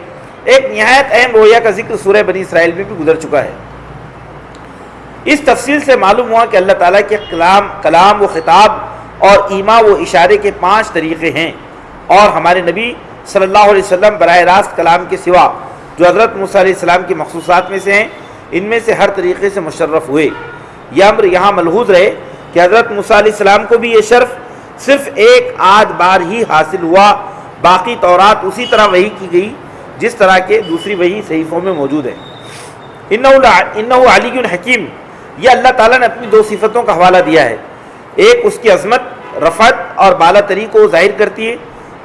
ایک نہایت اہم رویا کا ذکر سورہ بنی اسرائیل میں بھی گزر چکا ہے۔ اس تفصیل سے معلوم ہوا کہ اللہ تعالیٰ کے کلام و خطاب اور ایما و اشارے کے 5 طریقے ہیں، اور ہمارے نبی صلی اللہ علیہ وسلم براہ راست کلام کے سوا جو حضرت موسیٰ علیہ السلام کی مخصوصات میں سے ہیں ان میں سے ہر طریقے سے مشرف ہوئے۔ یہ امر یہاں ملحوظ رہے کہ حضرت موسیٰ علیہ السلام کو بھی یہ شرف صرف ایک آدھ بار ہی حاصل ہوا، باقی تورات اسی طرح وحی کی گئی جس طرح کے دوسری وحی صحیفوں میں موجود ہے۔ انہ علی حکیم، یہ اللہ تعالیٰ نے اپنی 2 صفتوں کا حوالہ دیا ہے، ایک اس کی عظمت، رفعت اور بالا تری کو ظاہر کرتی ہے،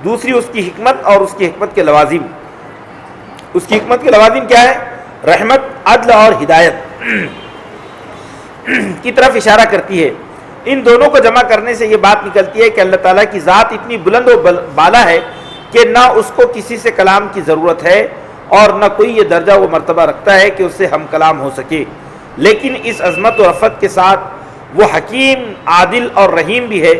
دوسری اس کی حکمت اور اس کی حکمت کے لوازم۔ اس کی حکمت کے لوازم کیا ہے؟ رحمت، عدل اور ہدایت کی طرف اشارہ کرتی ہے۔ ان دونوں کو جمع کرنے سے یہ بات نکلتی ہے کہ اللہ تعالیٰ کی ذات اتنی بلند و بالا ہے کہ نہ اس کو کسی سے کلام کی ضرورت ہے اور نہ کوئی یہ درجہ و مرتبہ رکھتا ہے کہ اس سے ہم کلام ہو سکے، لیکن اس عظمت و رفعت کے ساتھ وہ حکیم، عادل اور رحیم بھی ہے۔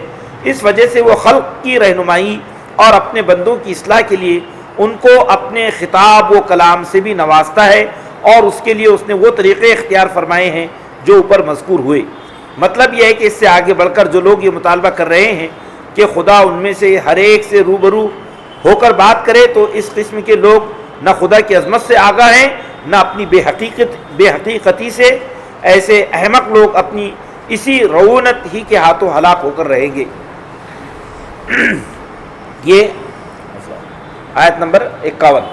اس وجہ سے وہ خلق کی رہنمائی اور اپنے بندوں کی اصلاح کے لیے ان کو اپنے خطاب و کلام سے بھی نوازتا ہے، اور اس کے لیے اس نے وہ طریقے اختیار فرمائے ہیں جو اوپر مذکور ہوئے۔ مطلب یہ ہے کہ اس سے آگے بڑھ کر جو لوگ یہ مطالبہ کر رہے ہیں کہ خدا ان میں سے ہر ایک سے روبرو ہو کر بات کرے، تو اس قسم کے لوگ نہ خدا کی عظمت سے آگاہ ہیں نہ اپنی بے حقیقتی سے۔ ایسے احمق لوگ اپنی اسی رعونت ہی کے ہاتھوں ہلاک ہو کر رہیں گے۔ یہ آیت نمبر 51۔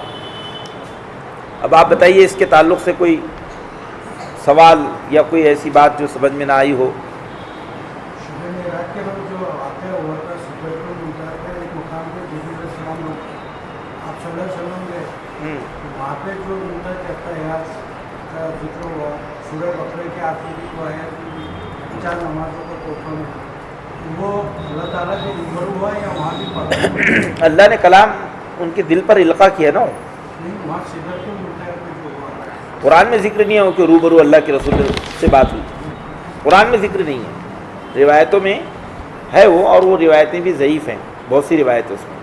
اب آپ بتائیے اس کے تعلق سے کوئی سوال یا کوئی ایسی بات جو سمجھ میں نہ آئی ہو؟ اللہ نے کلام ان کے دل پر القا کیا نا. قرآن میں ذکر نہیں ہے کہ روبرو اللہ کے رسول سے بات ہوئی. قرآن میں ذکر نہیں ہے, روایتوں میں ہے وہ, اور وہ روایتیں بھی ضعیف ہیں, بہت سی روایتیں اس میں.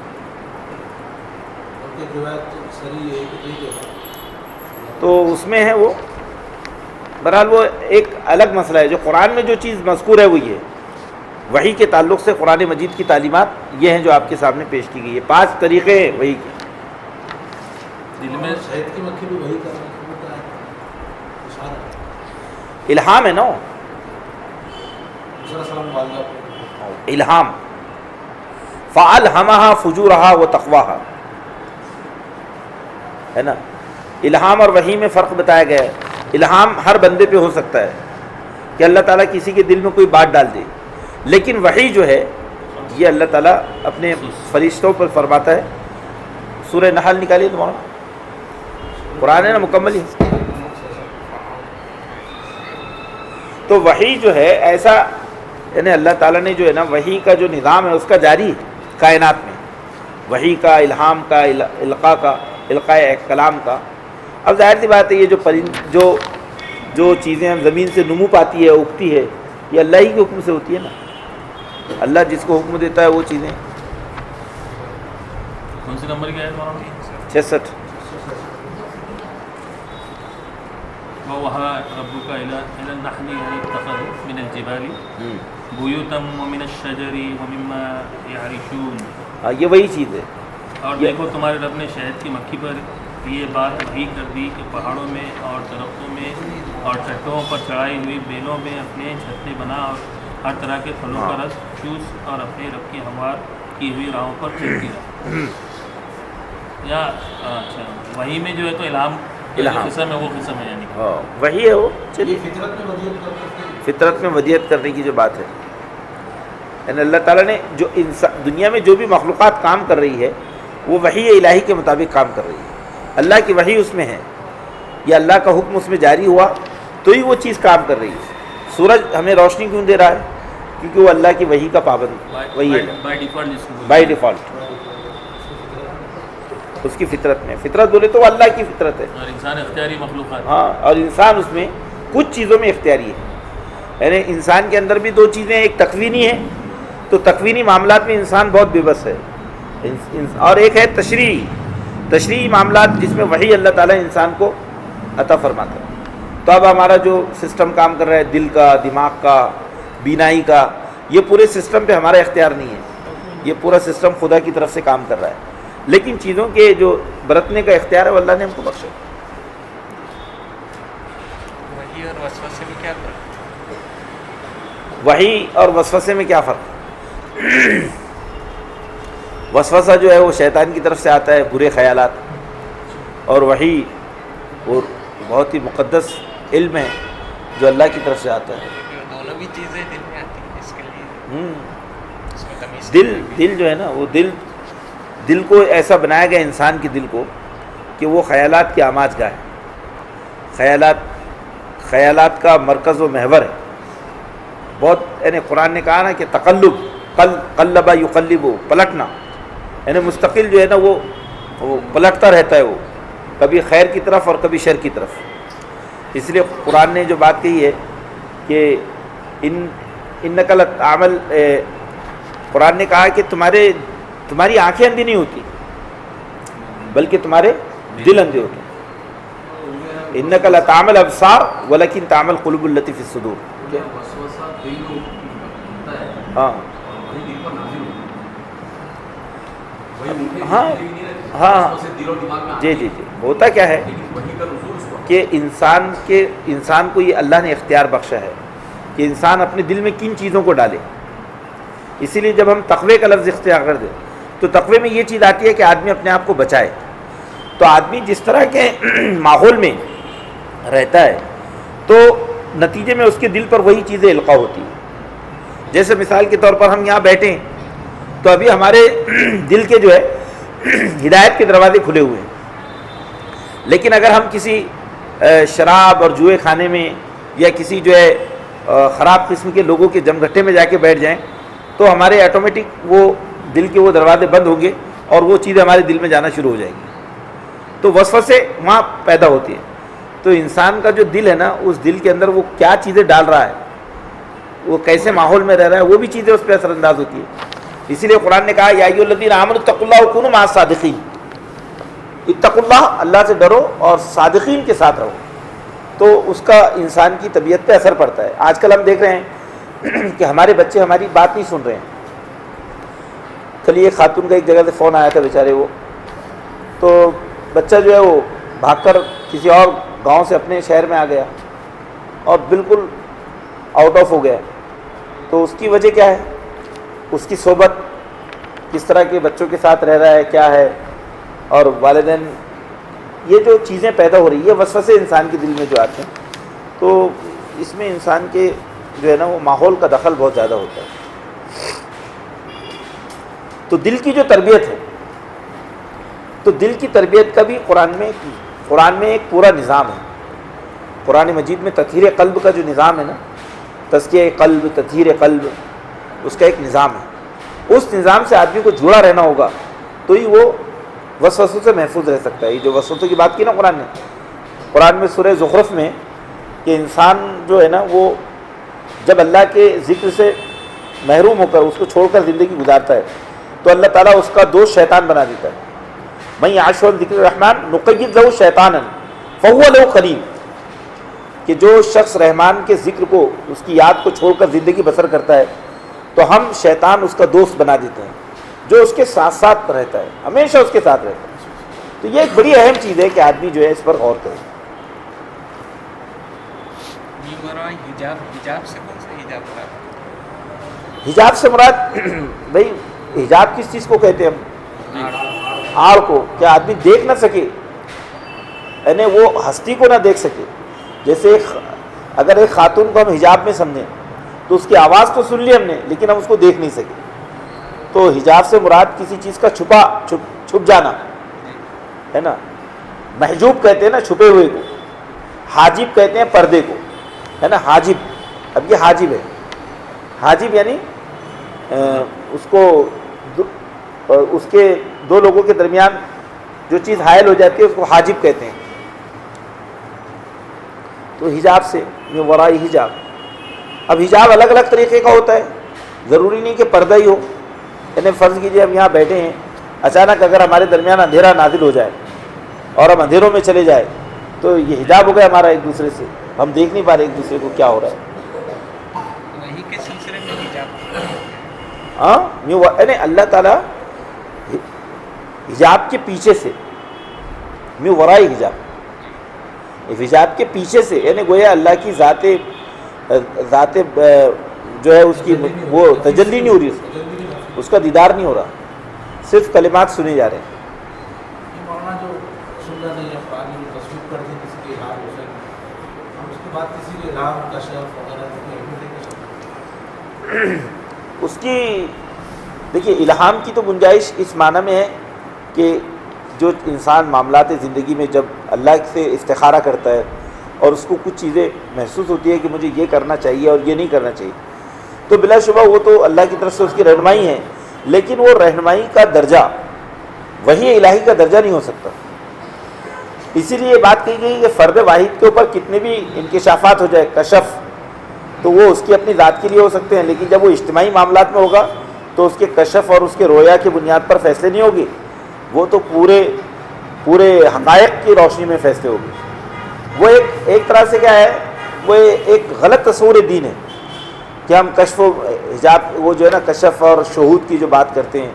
تو اس میں ہے وہ, بہرحال وہ ایک الگ مسئلہ ہے. جو قرآن میں جو چیز مذکور ہے وہ یہ وحی کے تعلق سے قرآن مجید کی تعلیمات یہ ہیں جو آپ کے سامنے پیش کی گئی ہے. 5 طریقے ہیں وحی کے. دل میں الہام ہے نا, الہام. فَأَلْهَمَهَا فُجُورَهَا وَتَقْوَاهَا ہے نا. الہام اور وحی میں فرق بتایا گیا ہے. الہام ہر بندے پہ ہو سکتا ہے کہ اللہ تعالیٰ کسی کے دل میں کوئی بات ڈال دے, لیکن وحی جو ہے یہ اللہ تعالیٰ اپنے فرشتوں پر فرماتا ہے. سورہ نحل نکالیے تمہارا, قرآن ہے نا مکمل ہی. تو وحی جو ہے ایسا, یعنی اللہ تعالیٰ نے جو ہے نا وحی کا جو نظام ہے اس کا جاری ہے کائنات میں, وحی کا, الہام کا, القاء کا, القاء کلام کا. اب ظاہر سی بات ہے یہ جو چیزیں ہم زمین سے نمو پاتی ہے, اگتی ہے, یہ اللہ ہی کے حکم سے ہوتی ہے نا. اللہ جس کو حکم دیتا ہے وہ چیزیں. کون سی نمبر کی آیت مولانا؟ 66. وَوَحَا رَبُّكَ إِلَى النَّحْلِ أَنِ اتَّخَذُوا مِنَ الْجِبَالِ بُيُوتًا وَمِنَ الشَّجَرِ وَمِمَّا يَعْرِشُونَ. یہ وہی چیز ہے. اور دیکھو تمہارے رب نے شہد کی مکھی پر یہ بات وحی کر دی کہ پہاڑوں میں اور درختوں میں اور چٹوں پر چڑھائی ہوئی بیلوں میں اپنے چھتیں بنا اور ہر طرح کے پھلوں کا رس چوس اور اپنے رب کی ہموار کی ہوئی راہوں پر چلتی رہا. یا اچھا وحی میں جو ہے تو الہام قسم ہے, وہ قسم ہے یعنی وہی ہے وہ. چلیے فطرت میں ودیت کرنے کی جو بات ہے, یعنی اللہ تعالیٰ نے جو دنیا میں جو بھی مخلوقات کام کر رہی ہے وہ وحی الہی کے مطابق کام کر رہی ہے. اللہ کی وحی اس میں ہے, یا اللہ کا حکم اس میں جاری ہوا تو ہی وہ چیز کام کر رہی ہے. سورج ہمیں روشنی کیوں دے رہا ہے؟ کیونکہ وہ اللہ کی وحی کا پابند وہی ہے بائی ڈیفالٹ. اس کی فطرت میں, فطرت بولے تو وہ اللہ کی فطرت ہے. اور انسان اختیاری مخلوقات. ہاں, اور انسان اس میں کچھ چیزوں میں اختیاری ہے. یعنی انسان کے اندر بھی 2 چیزیں, ایک تکوینی ہے, تو تکوینی معاملات میں انسان بہت بے بس ہے, اور ایک ہے تشریعی معاملات جس میں وحی اللہ تعالیٰ انسان کو عطا فرماتا ہے. تو اب ہمارا جو سسٹم کام کر رہا ہے دل کا, دماغ کا, بینائی کا, یہ پورے سسٹم پہ ہمارا اختیار نہیں ہے. یہ پورا سسٹم خدا کی طرف سے کام کر رہا ہے, لیکن چیزوں کے جو برتنے کا اختیار ہے وہ اللہ نے ہم کو بخشا. وحی اور وسوسے میں کیا فرق؟ وحی اور وسوسے میں کیا فرق؟ وسوسہ جو ہے وہ شیطان کی طرف سے آتا ہے, برے خیالات, اور وحی وہ بہت ہی مقدس علم ہے جو اللہ کی طرف سے آتا ہے. دونوں بھی چیزیں دل میں آتی ہیں, اس کے لیے اس میں تمیز. دل جو ہے نا وہ دل کو ایسا بنایا گیا انسان کے دل کو کہ وہ خیالات کی آماج گاہ ہے, خیالات کا مرکز و محور ہے. بہت یعنی قرآن نے کہا نا کہ تقلب, قلبا یقلب, پلٹنا, یعنی مستقل جو ہے نا وہ پلٹتا رہتا ہے, وہ کبھی خیر کی طرف اور کبھی شر کی طرف. اس لیے قرآن نے جو بات کہی ہے کہ انک لتعمل, قرآن نے کہا کہ تمہاری آنکھیں اندھی نہیں ہوتی بلکہ تمہارے دل اندھے ہوتے ہیں. انک لتعمل ابصار ولکن تعمل قلوب التی فی الصدور. ہاں ہاں ہاں جی ہوتا کیا ہے کہ انسان کو یہ اللہ نے اختیار بخشا ہے کہ انسان اپنے دل میں کن چیزوں کو ڈالے. اسی لیے جب ہم تقوی کا لفظ اختیار کر دیں تو تقوی میں یہ چیز آتی ہے کہ آدمی اپنے آپ کو بچائے. تو آدمی جس طرح کے ماحول میں رہتا ہے تو نتیجے میں اس کے دل پر وہی چیزیں القاء ہوتی ہیں. جیسے مثال کے طور پر ہم یہاں بیٹھے ہیں تو ابھی ہمارے دل کے جو ہے ہدایت کے دروازے کھلے ہوئے ہیں, لیکن اگر ہم کسی شراب اور جوئے خانے میں یا کسی جو ہے خراب قسم کے لوگوں کے جمگھٹے میں جا کے بیٹھ جائیں تو ہمارے آٹومیٹک وہ دل کے وہ دروازے بند ہوں گے اور وہ چیزیں ہمارے دل میں جانا شروع ہو جائیں گی، تو وسوسے وہاں پیدا ہوتی ہیں۔ تو انسان کا جو دل ہے نا، اس دل کے اندر وہ کیا چیزیں ڈال رہا ہے، وہ کیسے ماحول میں رہ رہا ہے، وہ بھی چیزیں اس پہ اثر انداز ہوتی ہے۔ اسی لیے قرآن نے کہا یا ایھا الذین آمنوا اتقوا اللہ وکونوا مع الصادقین، اتقوا اللہ، اللہ سے ڈرو اور صادقین کے ساتھ رہو، تو اس کا انسان کی طبیعت پہ اثر پڑتا ہے۔ آج کل ہم دیکھ رہے ہیں کہ ہمارے بچے ہماری بات نہیں سن رہے ہیں۔ کل ایک خاتون کا ایک جگہ سے فون آیا تھا بیچارے وہ، تو بچہ جو ہے وہ بھاگ کر کسی اور گاؤں سے اپنے شہر میں آ گیا اور بالکل آؤٹ آف ہو گیا۔ تو اس کی وجہ کیا ہے؟ اس کی صحبت، کس طرح کے بچوں کے ساتھ رہ رہا ہے، کیا ہے، اور والدین، یہ جو چیزیں پیدا ہو رہی ہے وسوسے انسان کے دل میں جو آتے ہیں، تو اس میں انسان کے جو ہے نا وہ ماحول کا دخل بہت زیادہ ہوتا ہے۔ تو دل کی جو تربیت ہے، تو دل کی تربیت کا بھی قرآن میں ایک پورا نظام ہے۔ قرآن مجید میں تطہیر قلب کا جو نظام ہے نا، تزکیہ قلب، تطہیر قلب، اس کا ایک نظام ہے۔ اس نظام سے آدمی کو جڑا رہنا ہوگا تو ہی وہ وسوسوں سے محفوظ رہ سکتا ہے۔ یہ جو وسوسوں کی بات کی نا قرآن میں سورہ زخرف میں، کہ انسان جو ہے نا وہ جب اللہ کے ذکر سے محروم ہو کر، اس کو چھوڑ کر زندگی گزارتا ہے تو اللہ تعالیٰ اس کا دوست شیطان بنا دیتا ہے۔ من یعش عن ذکر الرحمن نقید لہ شیطانا فہو لہ قرین، کہ جو شخص رحمان کے ذکر کو، اس کی یاد کو چھوڑ کر زندگی بسر کرتا ہے تو ہم شیطان اس کا دوست بنا دیتے ہیں، جو اس کے ساتھ ساتھ رہتا ہے، ہمیشہ اس کے ساتھ رہتا ہے۔ تو یہ ایک بڑی اہم چیز ہے کہ آدمی جو ہے اس پر غور کرے۔ حجاب سے مراد بھائی حجاب کس چیز کو کہتے ہیں ہم؟ آڑ کو، کیا آدمی دیکھ نہ سکے، یعنی وہ ہستی کو نہ دیکھ سکے۔ جیسے اگر ایک خاتون کو ہم حجاب میں سمجھیں تو اس کی آواز تو سن لی ہم نے، لیکن ہم اس کو دیکھ نہیں سکے۔ تو حجاب سے مراد کسی چیز کا چھپ جانا ہے نا۔ محجوب کہتے ہیں نا چھپے ہوئے کو، حاجب کہتے ہیں پردے کو، ہے نا، حاجب۔ اب یہ حاجب ہے، حاجب یعنی اس کو اس کے دو لوگوں کے درمیان جو چیز حائل ہو جاتی ہے اس کو حاجب کہتے ہیں۔ تو حجاب سے یہ ورائی حجاب۔ اب حجاب الگ الگ طریقے کا ہوتا ہے، ضروری نہیں کہ پردہ ہی ہو۔ یعنی فرض کیجئے ہم یہاں بیٹھے ہیں، اچانک اگر ہمارے درمیان اندھیرا نازل ہو جائے اور ہم اندھیروں میں چلے جائے تو یہ حجاب ہو گیا ہمارا ایک دوسرے سے، ہم دیکھ نہیں پا رہے ایک دوسرے کو کیا ہو رہا ہے۔ وہی کے سلسلے میں حجاب، ہاں، یعنی اللہ تعالیٰ حجاب کے پیچھے سے، میں ورائی حجاب، حجاب کے پیچھے سے، یعنی گویا اللہ کی ذات جو ہے اس کی وہ تجلی نہیں ہو رہی، اس کا دیدار نہیں ہو رہا، صرف کلمات سنے جا رہے ہیں۔ مولانا جو سن رہا نہیں ہے قرآن میں تصویر کرتے ہیں کسی کے الہام حسین، ہم اس کے بعد کسی کے الہام کشف وغیرہ اس کی دیکھیے الہام کی تو گنجائش اس معنی میں ہے کہ جو انسان معاملات زندگی میں جب اللہ سے استخارہ کرتا ہے اور اس کو کچھ چیزیں محسوس ہوتی ہے کہ مجھے یہ کرنا چاہیے اور یہ نہیں کرنا چاہیے، تو بلا شبہ وہ تو اللہ کی طرف سے اس کی رہنمائی ہے، لیکن وہ رہنمائی کا درجہ وحی الہی کا درجہ نہیں ہو سکتا۔ اسی لیے یہ بات کہی گئی کہ فرد واحد کے اوپر کتنے بھی انکشافات ہو جائے، کشف، تو وہ اس کی اپنی ذات کے لیے ہو سکتے ہیں، لیکن جب وہ اجتماعی معاملات میں ہوگا تو اس کے کشف اور اس کے رویا کی بنیاد پر فیصلے نہیں ہوگی، وہ تو پورے حقائق کی روشنی میں فیصلے ہوگی۔ وہ ایک طرح سے کیا ہے، وہ ایک غلط تصور دین ہے کہ ہم کشف و حجاب، وہ جو ہے نا کشف اور شہود کی جو بات کرتے ہیں،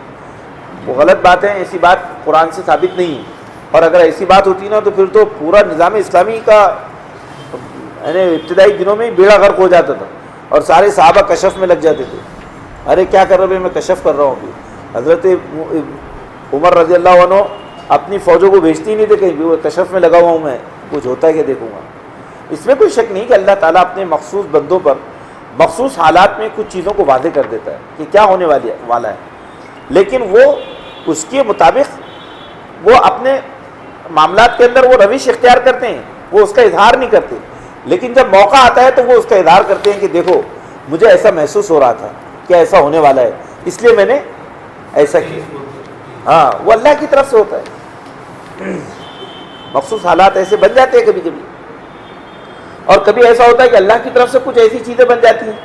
وہ غلط بات ہے، ایسی بات قرآن سے ثابت نہیں ہے۔ اور اگر ایسی بات ہوتی نا تو پھر تو پورا نظام اسلامی کا یعنی ابتدائی دنوں میں بیڑا غرق ہو جاتا تھا اور سارے صحابہ کشف میں لگ جاتے تھے۔ ارے کیا کر رہے ہو؟ میں کشف کر رہا ہوں ابھی۔ حضرت عمر رضی اللہ عنہ اپنی فوجوں کو بھیجتی ہی نہیں تھے کہیں بھی، وہ کشف میں لگا ہوا ہوں میں، کچھ ہوتا ہے کہ دیکھوں گا۔ اس میں کوئی شک نہیں کہ اللہ تعالیٰ اپنے مخصوص بندوں پر مخصوص حالات میں کچھ چیزوں کو واضح کر دیتا ہے کہ کیا ہونے والا ہے، لیکن وہ اس کے مطابق وہ اپنے معاملات کے اندر وہ روش اختیار کرتے ہیں، وہ اس کا اظہار نہیں کرتے۔ لیکن جب موقع آتا ہے تو وہ اس کا اظہار کرتے ہیں کہ دیکھو مجھے ایسا محسوس ہو رہا تھا کہ ایسا ہونے والا ہے، اس لیے میں نے ایسا کیا. ہاں وہ اللہ کی طرف سے ہوتا ہے. مخصوص حالات ایسے بن جاتے ہیں کبھی کبھی، اور کبھی ایسا ہوتا ہے کہ اللہ کی طرف سے کچھ ایسی چیزیں بن جاتی ہیں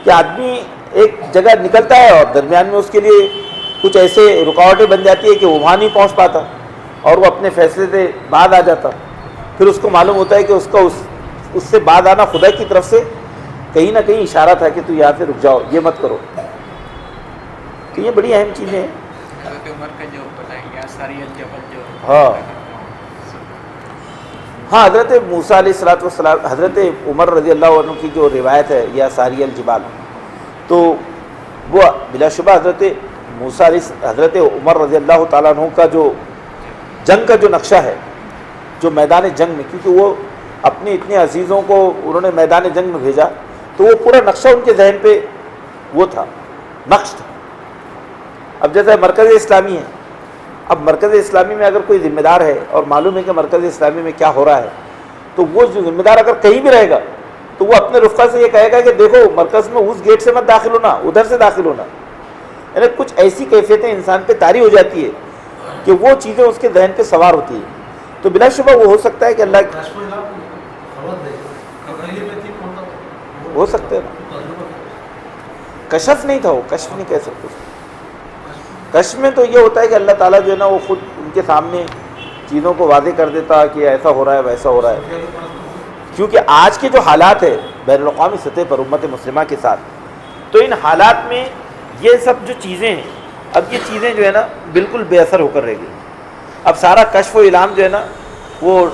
کہ آدمی ایک جگہ نکلتا ہے اور درمیان میں اس کے لیے کچھ ایسے رکاوٹیں بن جاتی ہے کہ وہ وہاں نہیں پہنچ پاتا اور وہ اپنے فیصلے سے بعد آ جاتا. پھر اس کو معلوم ہوتا ہے کہ اس کا اس سے بعد آنا خدا کی طرف سے کہیں نہ کہیں اشارہ تھا کہ تو یہاں سے رک جاؤ، یہ مت کرو. تو یہ بڑی اہم چیزیں ہیں. حضرت عمر کا جو بتائیں گے ساری الجبل جو ہاں حضرت موسیٰ علیہ الصلوۃ والسلام، حضرت عمر رضی اللہ عنہ کی جو روایت ہے یا ساری الجبال، تو وہ بلا شبہ حضرت عمر رضی اللہ تعالیٰ عنہ کا جو جنگ کا جو نقشہ ہے، جو میدان جنگ میں، کیونکہ وہ اپنے اتنے عزیزوں کو انہوں نے میدان جنگ میں بھیجا، تو وہ پورا نقشہ ان کے ذہن پہ وہ تھا، نقش تھا. اب جیسے مرکز اسلامی ہے، اب مرکز اسلامی میں اگر کوئی ذمہ دار ہے اور معلوم ہے کہ مرکز اسلامی میں کیا ہو رہا ہے، تو وہ جو ذمہ دار اگر کہیں بھی رہے گا تو وہ اپنے رفقا سے یہ کہے گا کہ دیکھو مرکز میں اس گیٹ سے مت داخل ہونا، ادھر سے داخل ہونا. یعنی کچھ ایسی کیفیتیں انسان پہ طاری ہو جاتی ہے کہ وہ چیزیں اس کے ذہن پہ سوار ہوتی ہیں. تو بلا شبہ وہ ہو سکتا ہے کہ اللہ ہو سکتے ہیں. کشف نہیں تھا، وہ کشف نہیں کہہ سکتے. کشف میں تو یہ ہوتا ہے کہ اللہ تعالیٰ جو ہے نا وہ خود ان کے سامنے چیزوں کو واضح کر دیتا کہ ایسا ہو رہا ہے ویسا ہو رہا ہے. کیونکہ آج کے جو حالات ہے بین الاقوامی سطح پر امت مسلمہ کے ساتھ، تو ان حالات میں یہ سب جو چیزیں ہیں، اب یہ چیزیں جو ہے نا بالکل بے اثر ہو کر رہ گئی. اب سارا کشف و اعلام جو ہے نا وہ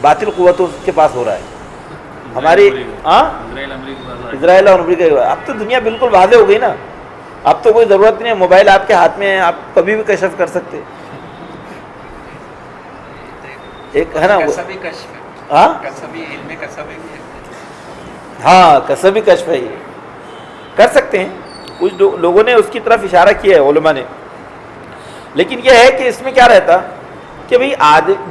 باطل قوتوں کے پاس ہو رہا ہے. ہماری اسرائیل اور امریکہ، اب تو دنیا بالکل واضح ہو گئی نا. اب تو کوئی ضرورت نہیں ہے، موبائل آپ کے ہاتھ میں ہے، آپ کبھی بھی کشف کر سکتے. ایک ہے نا ہاں کسبی کشف ہے، یہ کر سکتے ہیں. کچھ لوگوں نے اس کی طرف اشارہ کیا ہے علماء نے. لیکن یہ ہے کہ اس میں کیا رہتا کہ بھئی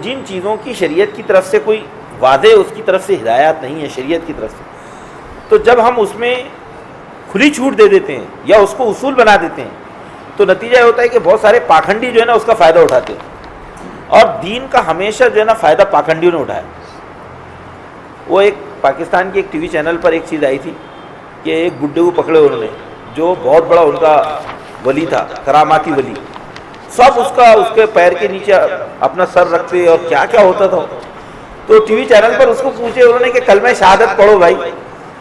جن چیزوں کی شریعت کی طرف سے کوئی واضح اس کی طرف سے ہدایات نہیں ہے شریعت کی طرف سے، تو جب ہم اس میں کھلی چھوٹ دے دیتے ہیں یا اس کو اصول بنا دیتے ہیں تو نتیجہ یہ ہوتا ہے کہ بہت سارے پاکھنڈی جو ہے نا اس کا فائدہ اٹھاتے ہیں. اور دین کا ہمیشہ جو ہے نا فائدہ پاکھنڈیوں نے اٹھایا. وہ ایک پاکستان کے ایک ٹی وی چینل پر ایک چیز آئی تھی کہ ایک بڈھے کو پکڑے انہوں نے، جو بہت بڑا ان کا ولی تھا، کراماتی ولی. سب اس کے پیر کے نیچے اپنا سر رکھتے اور کیا کیا ہوتا تھا. تو ٹی وی چینل پر اس کو پوچھے انہوں نے کہ کلمہ شہادت پڑھو بھائی،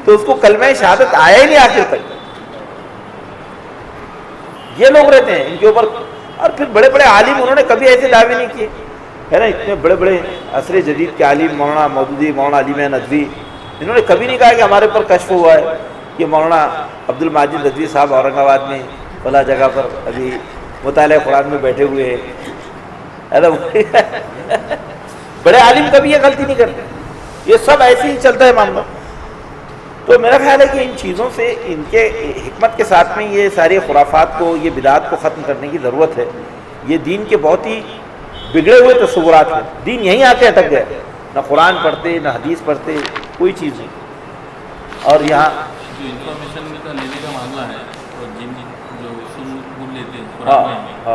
تو اس کو کلمہ شہادت آیا ہی نہیں آخر تک. یہ لوگ رہتے ہیں ان کے اوپر. اور پھر بڑے بڑے عالم انہوں نے کبھی ایسے دعوے نہیں کیے ہے نا. اتنے بڑے بڑے عصر جدید کے عالم، مولانا مودودی، مولانا علیم ندوی، انہوں نے کبھی نہیں کہا کہ ہمارے پر کشف ہوا ہے. یہ مولانا عبد الماجد ندوی صاحب اورنگ آباد میں فلاں جگہ پر ابھی مطالعہ قرآن میں بیٹھے ہوئے ہیں. بڑے عالم کبھی یہ غلطی نہیں کرتے. یہ سب ایسے ہی چلتا ہے معاملہ. تو میرا خیال ہے کہ ان چیزوں سے، ان کے حکمت کے ساتھ میں یہ ساری خرافات کو، یہ بدعات کو ختم کرنے کی ضرورت ہے. یہ دین کے بہت ہی بگڑے ہوئے تصورات ہیں. دین یہیں آ کے اٹک گئے، نہ قرآن پڑھتے نہ حدیث پڑھتے، کوئی چیز نہیں. اور یہاں جو انفارمیشن کا لینے کا معاملہ ہے، اور جن جو سن لیتے ہیں ہاں تو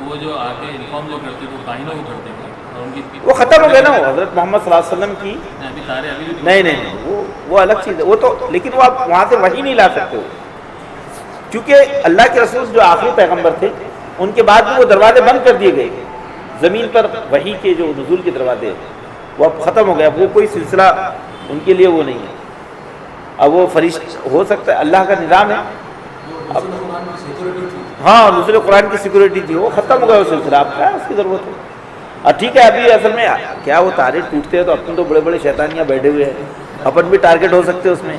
وہ جو آ کے انفارم جو کرتے ہیں وہ کاہنوں کو کرتے ہیں، اور ان کی وہ ختم ہو گئے نا. وہ حضرت محمد صلی اللہ علیہ وسلم کی ابھی سارے ابھی نہیں وہ الگ چیز ہے. وہ تو لیکن وہ آپ وہاں سے وحی نہیں لا سکتے ہو، کیونکہ اللہ کے رسول جو آخری پیغمبر تھے ان کے بعد وہ دروازے بند کر دیے گئے. زمین پر وحی کے جو نزول کے دروازے وہ اب ختم ہو گیا. وہ کوئی سلسلہ ان کے لیے وہ نہیں ہے. اب وہ فرشت ہو سکتا ہے، اللہ کا نظام ہے. ہاں نزول قرآن کی سیکورٹی تھی، وہ ختم ہو گیا وہ سلسلہ. اب کیا اس کی ضرورت ہے؟ اور ٹھیک ہے ابھی اصل میں کیا وہ تارے ٹوٹتے ہیں تو اپن تو بڑے بڑے شیطانیاں بیٹھے ہوئے ہیں، اپن بھی ٹارگٹ ہو سکتے ہیں اس میں.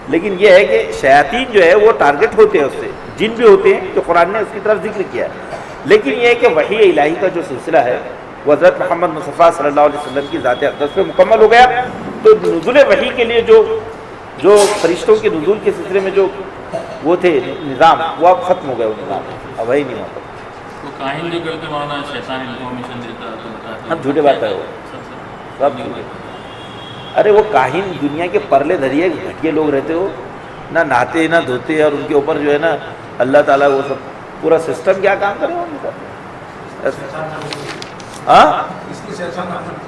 لیکن یہ ہے کہ شیاطین جو ہے وہ ٹارگٹ ہوتے ہیں اس سے، جن بھی ہوتے ہیں جو قرآن نے اس کی طرف ذکر کیا ہے. لیکن یہ ہے کہ وحی الہی کا جو سلسلہ ہے وہ حضرت محمد مصطفیٰ صلی اللہ علیہ وسلم کی ذات اقدس پہ مکمل ہو گیا. تو نزول وحی کے لیے جو فرشتوں کے نزول کے سلسلے میں جو وہ تھے نظام، وہ اب ختم ہو گیا. وہ نظام اب وہی نہیں ہوتا. وہ کاہن جو کرتے مولانا شیطان انفارمیشن دیتا ہے، ہم جھوٹے بات ہے، وہ سب جھوٹے. ارے وہ کاہن دنیا کے پرلے دھریے گھٹیے لوگ رہتے ہو، نہ نہاتے نہ دھوتے، اور ان کے اوپر جو ہے نا اللہ تعالیٰ وہ سب پورا سسٹم کیا کام کرے گا؟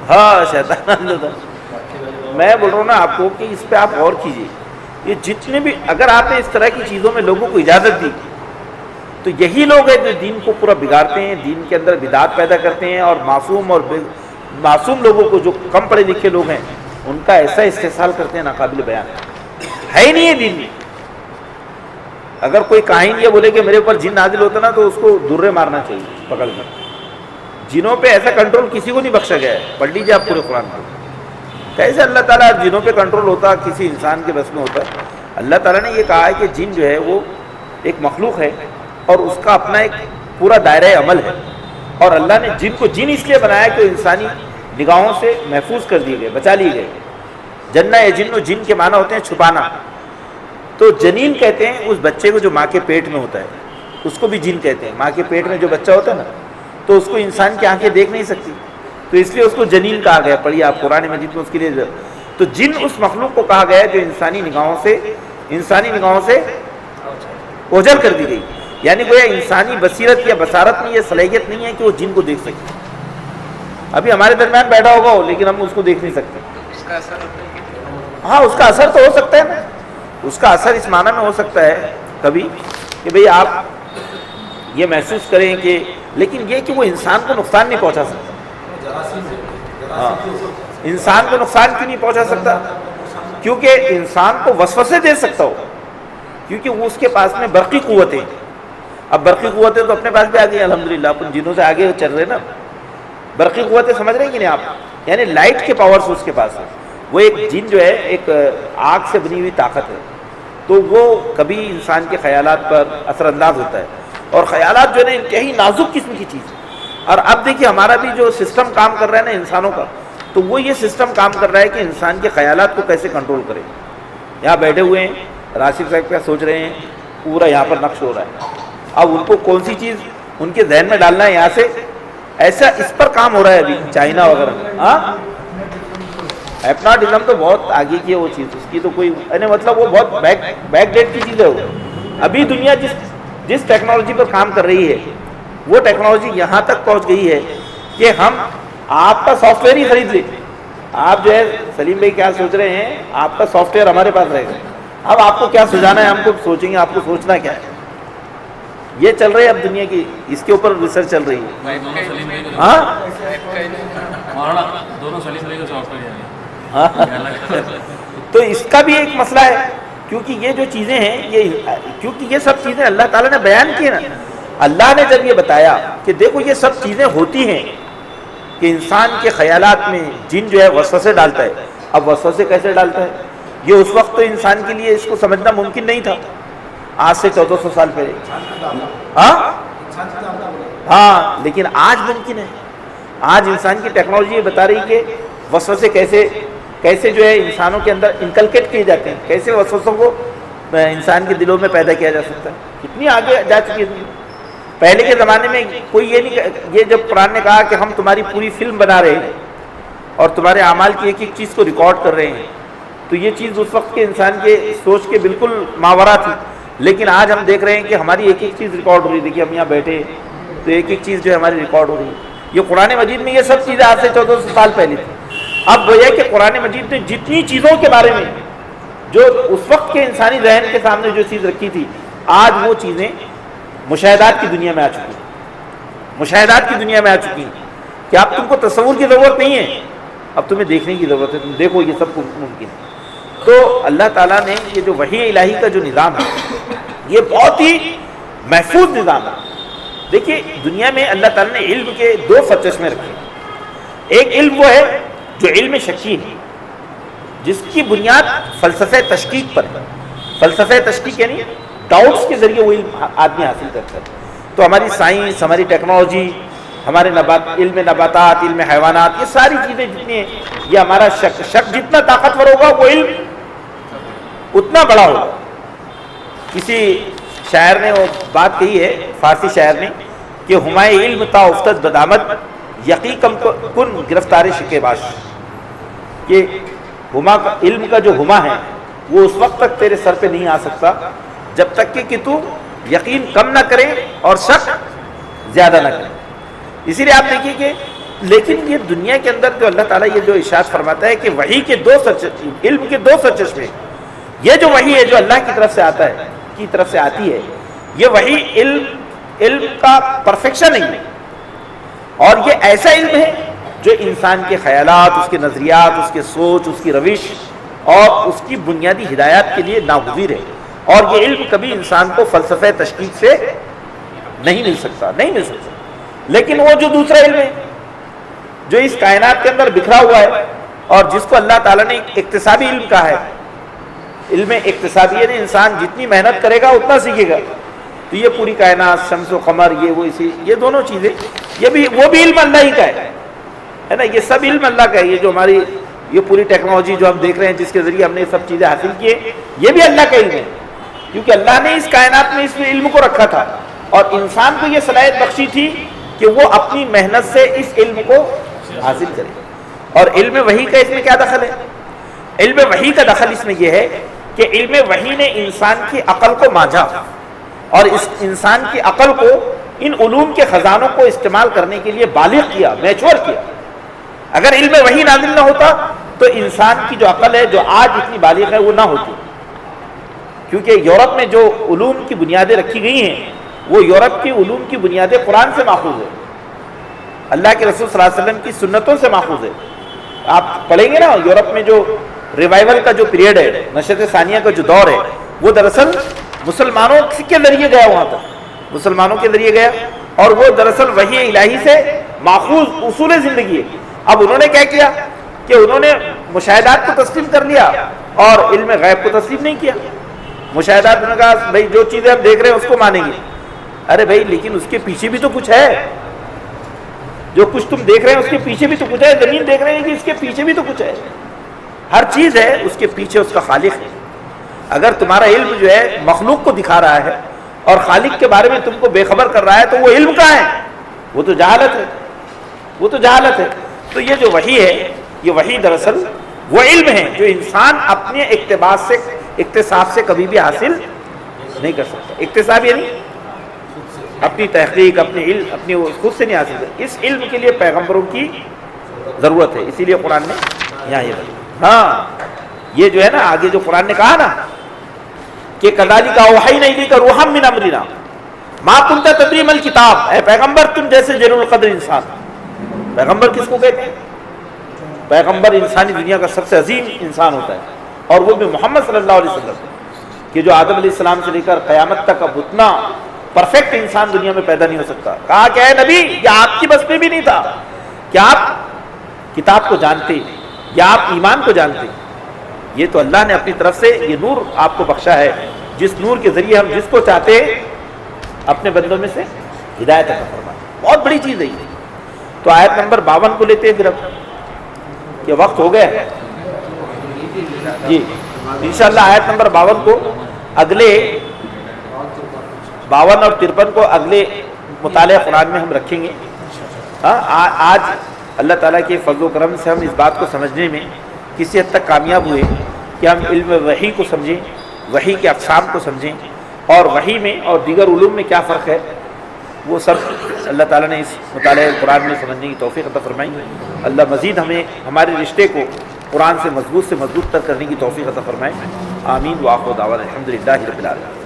ہاں شیطان ہوتا. میں بول رہا ہوں نا آپ کو کہ اس پہ آپ غور کیجیے. یہ جتنے بھی اگر آپ نے اس طرح کی چیزوں میں لوگوں کو اجازت دی تو یہی لوگ ہیں جو دین کو پورا بگاڑتے ہیں، دین کے اندر بدعات پیدا کرتے ہیں، اور معصوم لوگوں کو جو کم پڑھے لکھے لوگ ہیں ان کا ایسا استحصال کرتے ہیں ناقابل بیان ہے ہی نہیں ہے دین میں. اگر کوئی کاہن یہ بولے کہ میرے اوپر جن نازل ہوتا نا تو اس کو درے مارنا چاہیے پکڑ کر. جنوں پہ ایسا کنٹرول کسی کو نہیں بخشا گیا ہے. پڑھ لیجیے آپ پورے قرآن کو کیسے اللہ تعالیٰ جنوں پہ کنٹرول ہوتا کسی انسان کے بس میں ہوتا ہے. اللہ تعالیٰ نے یہ کہا ہے کہ جن جو ہے وہ ایک مخلوق ہے اور اس کا اپنا ایک پورا دائرہ عمل ہے، اور اللہ نے جن کو جن اس لیے بنایا کہ انسانی نگاہوں سے محفوظ کر دیے گئے، بچا لیے گئے. جنہ یا جن و جن کے معنی ہوتے ہیں چھپانا. تو جنین کہتے ہیں اس بچے کو جو ماں کے پیٹ میں ہوتا ہے، اس کو بھی جن کہتے ہیں. ماں کے پیٹ میں جو بچہ ہوتا ہے نا تو اس کو انسان کی آنکھیں دیکھ نہیں سکتی، تو اس لیے اس کو جنین کہا گیا. پڑھیے آپ قرآن مجید میں اس کے لیے. تو جن اس مخلوق کو کہا گیا ہے جو انسانی نگاہوں سے اوجھل کر دی گئی. یعنی گویا انسانی بصیرت یا بصارت میں یہ صلاحیت نہیں ہے کہ وہ جن کو دیکھ سکے. ابھی ہمارے درمیان بیٹھا ہوگا لیکن ہم اس کو دیکھ نہیں سکتے. ہاں اس کا اثر تو ہو سکتا ہے نا. اس کا اثر اس معنی میں ہو سکتا ہے کبھی کہ بھئی آپ یہ محسوس کریں کہ، لیکن یہ کہ وہ انسان کو نقصان نہیں پہنچا سکتا. ہاں انسان کو نقصان کیوں نہیں پہنچا سکتا؟ کیونکہ انسان کو وسوسے دے سکتا ہو، کیونکہ وہ اس کے پاس میں برقی قوتیں. اب برقی قوتیں تو اپنے پاس بھی آ گئی الحمدللہ، اپن جنوں سے آگے چل رہے نا. برقی قوتیں سمجھ رہے ہیں کہ نہیں آپ؟ یعنی لائٹ کے پاورز اس کے پاس ہے. وہ ایک جن جو ہے ایک آگ سے بنی ہوئی طاقت ہے، تو وہ کبھی انسان کے خیالات پر اثر انداز ہوتا ہے. اور خیالات جو ہے نا انتہائی نازک قسم کی چیز ہے. اور اب دیکھیے ہمارا بھی جو سسٹم کام کر رہا ہے نا انسانوں کا، تو وہ یہ سسٹم کام کر رہا ہے کہ انسان کے خیالات کو کیسے کنٹرول کرے. یہاں بیٹھے ہوئے ہیں، راشد صاحب کیا سوچ رہے ہیں، پورا یہاں پر نقش ہو رہا ہے. اب ان کو کون سی چیز ان کے ذہن میں ڈالنا ہے یہاں سے، ایسا اس پر کام ہو رہا ہے ابھی چائنا وغیرہ. ہاں ہپناٹزم تو بہت آگے کی ہے وہ چیز، اس کی تو کوئی مطلب وہ بہت بیک ڈیٹ کی چیز ہے. وہ ابھی دنیا جس ٹیکنالوجی پر کام کر رہی ہے وہ ٹیکنالوجی یہاں تک پہنچ گئی ہے کہ ہم آپ کا سافٹ ویئر ہی خرید لیں. آپ جو ہے سلیم بھائی کیا سوچ رہے ہیں، آپ کا سافٹ ویئر ہمارے پاس رہے گا. اب آپ کو کیا سجانا ہے ہم کو سوچیں گے، آپ کو سوچنا کیا ہے. یہ چل رہی ہے اب دنیا کی، اس کے اوپر ریسرچ چل رہی ہے. ہاں تو اس کا بھی ایک مسئلہ ہے، کیونکہ یہ جو چیزیں ہیں کیونکہ یہ سب چیزیں اللہ تعالیٰ نے بیان کی نا. اللہ نے جب یہ بتایا کہ دیکھو یہ سب چیزیں ہوتی ہیں کہ انسان کے خیالات میں جن جو ہے وسوسے ڈالتا ہے. اب وسوسے کیسے ڈالتا ہے یہ اس وقت تو انسان کے لیے اس کو سمجھنا ممکن نہیں تھا، آج سے 1400 سال پہلے. ہاں لیکن آج ممکن ہے. آج انسان کی ٹیکنالوجی یہ بتا رہی کہ وسوسے کیسے جو ہے انسانوں کے اندر انکلکیٹ کیے جاتے ہیں، کیسے وسوسوں کو انسان کے دلوں میں پیدا کیا جا سکتا ہے. کتنی آگے جا چکی ہے دنیا. پہلے کے زمانے میں کوئی یہ جب قرآن نے کہا کہ ہم تمہاری پوری فلم بنا رہے ہیں اور تمہارے اعمال کی ایک ایک چیز کو ریکارڈ کر رہے ہیں، تو یہ چیز اس وقت کے انسان کے سوچ کے بالکل ماورا تھی. لیکن آج ہم دیکھ رہے ہیں کہ ہماری ایک ایک چیز ریکارڈ ہو رہی ہے. دیکھیے ہم یہاں بیٹھے تو ایک ایک چیز جو ہے ہماری ریکارڈ ہو رہی ہے. یہ قرآن مجید میں یہ سب چیزیں آج سے 1400 سال پہلے تھی. اب وہ یہ کہ قرآن مجید نے جتنی چیزوں کے بارے میں جو اس وقت کے انسانی ذہن کے سامنے جو چیز رکھی تھی، آج وہ چیزیں مشاہدات کی دنیا میں آ چکی ہیں. مشاہدات کی دنیا میں آ چکی ہیں کہ اب تم کو تصور کی ضرورت نہیں ہے، اب تمہیں دیکھنے کی ضرورت ہے. تم دیکھو یہ سب ممکن ہے. تو اللہ تعالیٰ نے یہ جو وحی الہی کا جو نظام ہے یہ بہت ہی محفوظ نظام ہے. دیکھیے دنیا میں اللہ تعالیٰ نے علم کے 2 سرچشمے رکھے. ایک علم وہ ہے جو علم شکی ہے، جس کی بنیاد فلسفہ تشکیک پر ہے. فلسفہ تشکیک یعنی ڈاؤٹس کے ذریعے وہ علم آدمی حاصل کرتا ہے. تو ہماری سائنس، ہماری ٹیکنالوجی، ہمارے علم نباتات، علم حیوانات، یہ ساری چیزیں جتنی ہیں یہ ہمارا شک جتنا طاقتور ہوگا وہ علم اتنا بڑا ہوگا. کسی شاعر نے وہ بات کہی ہے، فارسی شاعر نے، کہ ہمائے علم تا افتد بدامد یقیقم کن گرفتار شکے باش. کہ ہما کا علم کا جو ہما ہے وہ اس وقت تک تیرے سر پہ نہیں آ سکتا جب تک کہ تو یقین کم نہ کرے اور شک زیادہ نہ کرے. اسی لیے آپ دیکھیے کہ لیکن یہ دنیا کے اندر جو اللہ تعالیٰ یہ جو ارشاد فرماتا ہے کہ وحی کے علم کے دو سرچشمے، یہ جو وحی ہے جو اللہ کی طرف سے آتا ہے کی طرف سے آتی ہے، یہ وحی علم کا پرفیکشن نہیں ہے، اور یہ ایسا علم ہے جو انسان کے خیالات، اس کے نظریات، اس کے سوچ، اس کی روش اور اس کی بنیادی ہدایات کے لیے ناگزیر ہے. اور یہ علم کبھی انسان کو فلسفہ تشکیک سے نہیں مل سکتا. لیکن وہ جو دوسرا علم ہے جو اس کائنات کے اندر بکھرا ہوا ہے اور جس کو اللہ تعالیٰ نے اکتسابی علم کہا ہے، علم اکتسابی یعنی انسان جتنی محنت کرے گا اتنا سیکھے گا. تو یہ پوری کائنات، شمس و قمر، یہ دونوں چیزیں وہ بھی علم اللہ ہی کا ہے نا. یہ سب علم اللہ کا ہے. یہ جو ہماری یہ پوری ٹیکنالوجی جو ہم دیکھ رہے ہیں جس کے ذریعے ہم نے یہ سب چیزیں حاصل کی ہیں، یہ بھی اللہ کا علم ہے، کیونکہ اللہ نے اس کائنات میں اس علم کو رکھا تھا اور انسان کو یہ صلاحیت بخشی تھی کہ وہ اپنی محنت سے اس علم کو حاصل کرے. اور علم وحی کا اس میں کیا دخل ہے؟ علم وحی کا دخل اس میں یہ ہے کہ علم وحی نے انسان کی عقل کو مانجھا اور اس انسان کی عقل کو ان علوم کے خزانوں کو استعمال کرنے کے لیے بالغ کیا، میچور کیا. اگر علم وحی نازل نہ ہوتا تو انسان کی جو عقل ہے جو آج اتنی بالغ ہے وہ نہ ہوتی، کیونکہ یورپ میں جو علوم کی بنیادیں رکھی گئی ہیں وہ یورپ کی علوم کی بنیادیں قرآن سے ماخوذ ہے، اللہ کے رسول صلی اللہ علیہ وسلم کی سنتوں سے ماخوذ ہے. آپ پڑھیں گے نا یورپ میں جو ریوائول کا جو پیریڈ ہے، نشأت ثانیہ کا جو دور ہے، وہ دراصل مسلمانوں کے ذریعے گیا، وہاں تک مسلمانوں کے ذریعے گیا، اور وہ دراصل وحی الہی سے ماخوذ اصول زندگی ہے. اب انہوں نے کیا کیا کہ انہوں نے مشاہدات کو تسلیم کر لیا اور علم غیب کو تسلیم نہیں کیا. مشاہدات نے کہا بھائی جو چیزیں ہم دیکھ رہے ہیں اس کو مانیں گے. ارے بھائی لیکن اس کے پیچھے بھی تو کچھ ہے، جو کچھ تم دیکھ رہے ہیں اس کے پیچھے بھی تو کچھ ہے. زمین دیکھ رہے ہیں کہ اس کے پیچھے بھی تو کچھ ہے. ہر چیز ہے اس کے پیچھے اس کا خالق ہے. اگر تمہارا علم جو ہے مخلوق کو دکھا رہا ہے اور خالق کے بارے میں تم کو بے خبر کر رہا ہے تو وہ علم کہاں ہے؟ وہ تو جہالت ہے. تو یہ جو وحی ہے یہ وحی دراصل وہ علم ہے جو انسان اپنے اکتساب سے کبھی بھی حاصل نہیں کر سکتا. اکتساب یعنی اپنی تحقیق، اپنی علم، اپنی خود سے نہیں حاصل کرتا. اس علم کے لیے پیغمبروں کی ضرورت ہے. اسی لیے قرآن نے یہاں یہ بتایا. ہاں یہ جو ہے نا آگے جو قرآن نے کہا نا کہ کذالک اوحینا الیک روحا من امرنا ما کنت تدری ما الکتاب، اے پیغمبر تم جیسے جلیل القدر انسان. پیغمبر کس کو کہتے ہیں؟ پیغمبر انسانی دنیا کا سب سے عظیم انسان ہوتا ہے، اور وہ بھی محمد صلی اللہ علیہ وسلم کہ جو آدم علیہ السلام سے لے کر قیامت تک اب اتنا پرفیکٹ انسان دنیا میں پیدا نہیں ہو سکتا. کہا کہ اے نبی یہ آپ کی بس میں بھی نہیں تھا کہ آپ کتاب کو جانتے یا آپ ایمان کو جانتے. یہ تو اللہ نے اپنی طرف سے یہ نور آپ کو بخشا ہے جس نور کے ذریعے ہم جس کو چاہتے اپنے بندوں میں سے ہدایت عطا فرمائے. بہت بڑی چیز ہے یہ. تو آیت نمبر 52 کو لیتے ہیں پھر. اب یہ وقت ہو گیا جی. انشاءاللہ آیت نمبر 52 کو اگلے 52 اور 53 کو اگلے مطالعہ قرآن میں ہم رکھیں گے. آج اللہ تعالیٰ کے فضل و کرم سے ہم اس بات کو سمجھنے میں کسی حد تک کامیاب ہوئے کہ ہم علم وحی کو سمجھیں، وحی کے اقسام کو سمجھیں، اور وحی میں اور دیگر علوم میں کیا فرق ہے وہ سب اللہ تعالیٰ نے اس مطالعہ قرآن میں سمجھنے کی توفیق عطا فرمائی. اللہ مزید ہمیں ہمارے رشتے کو قرآن سے مضبوط تر کرنے کی توفیق عطا فرمائے. آمین. وآخر دعوانا الحمدللہ رب العالمین.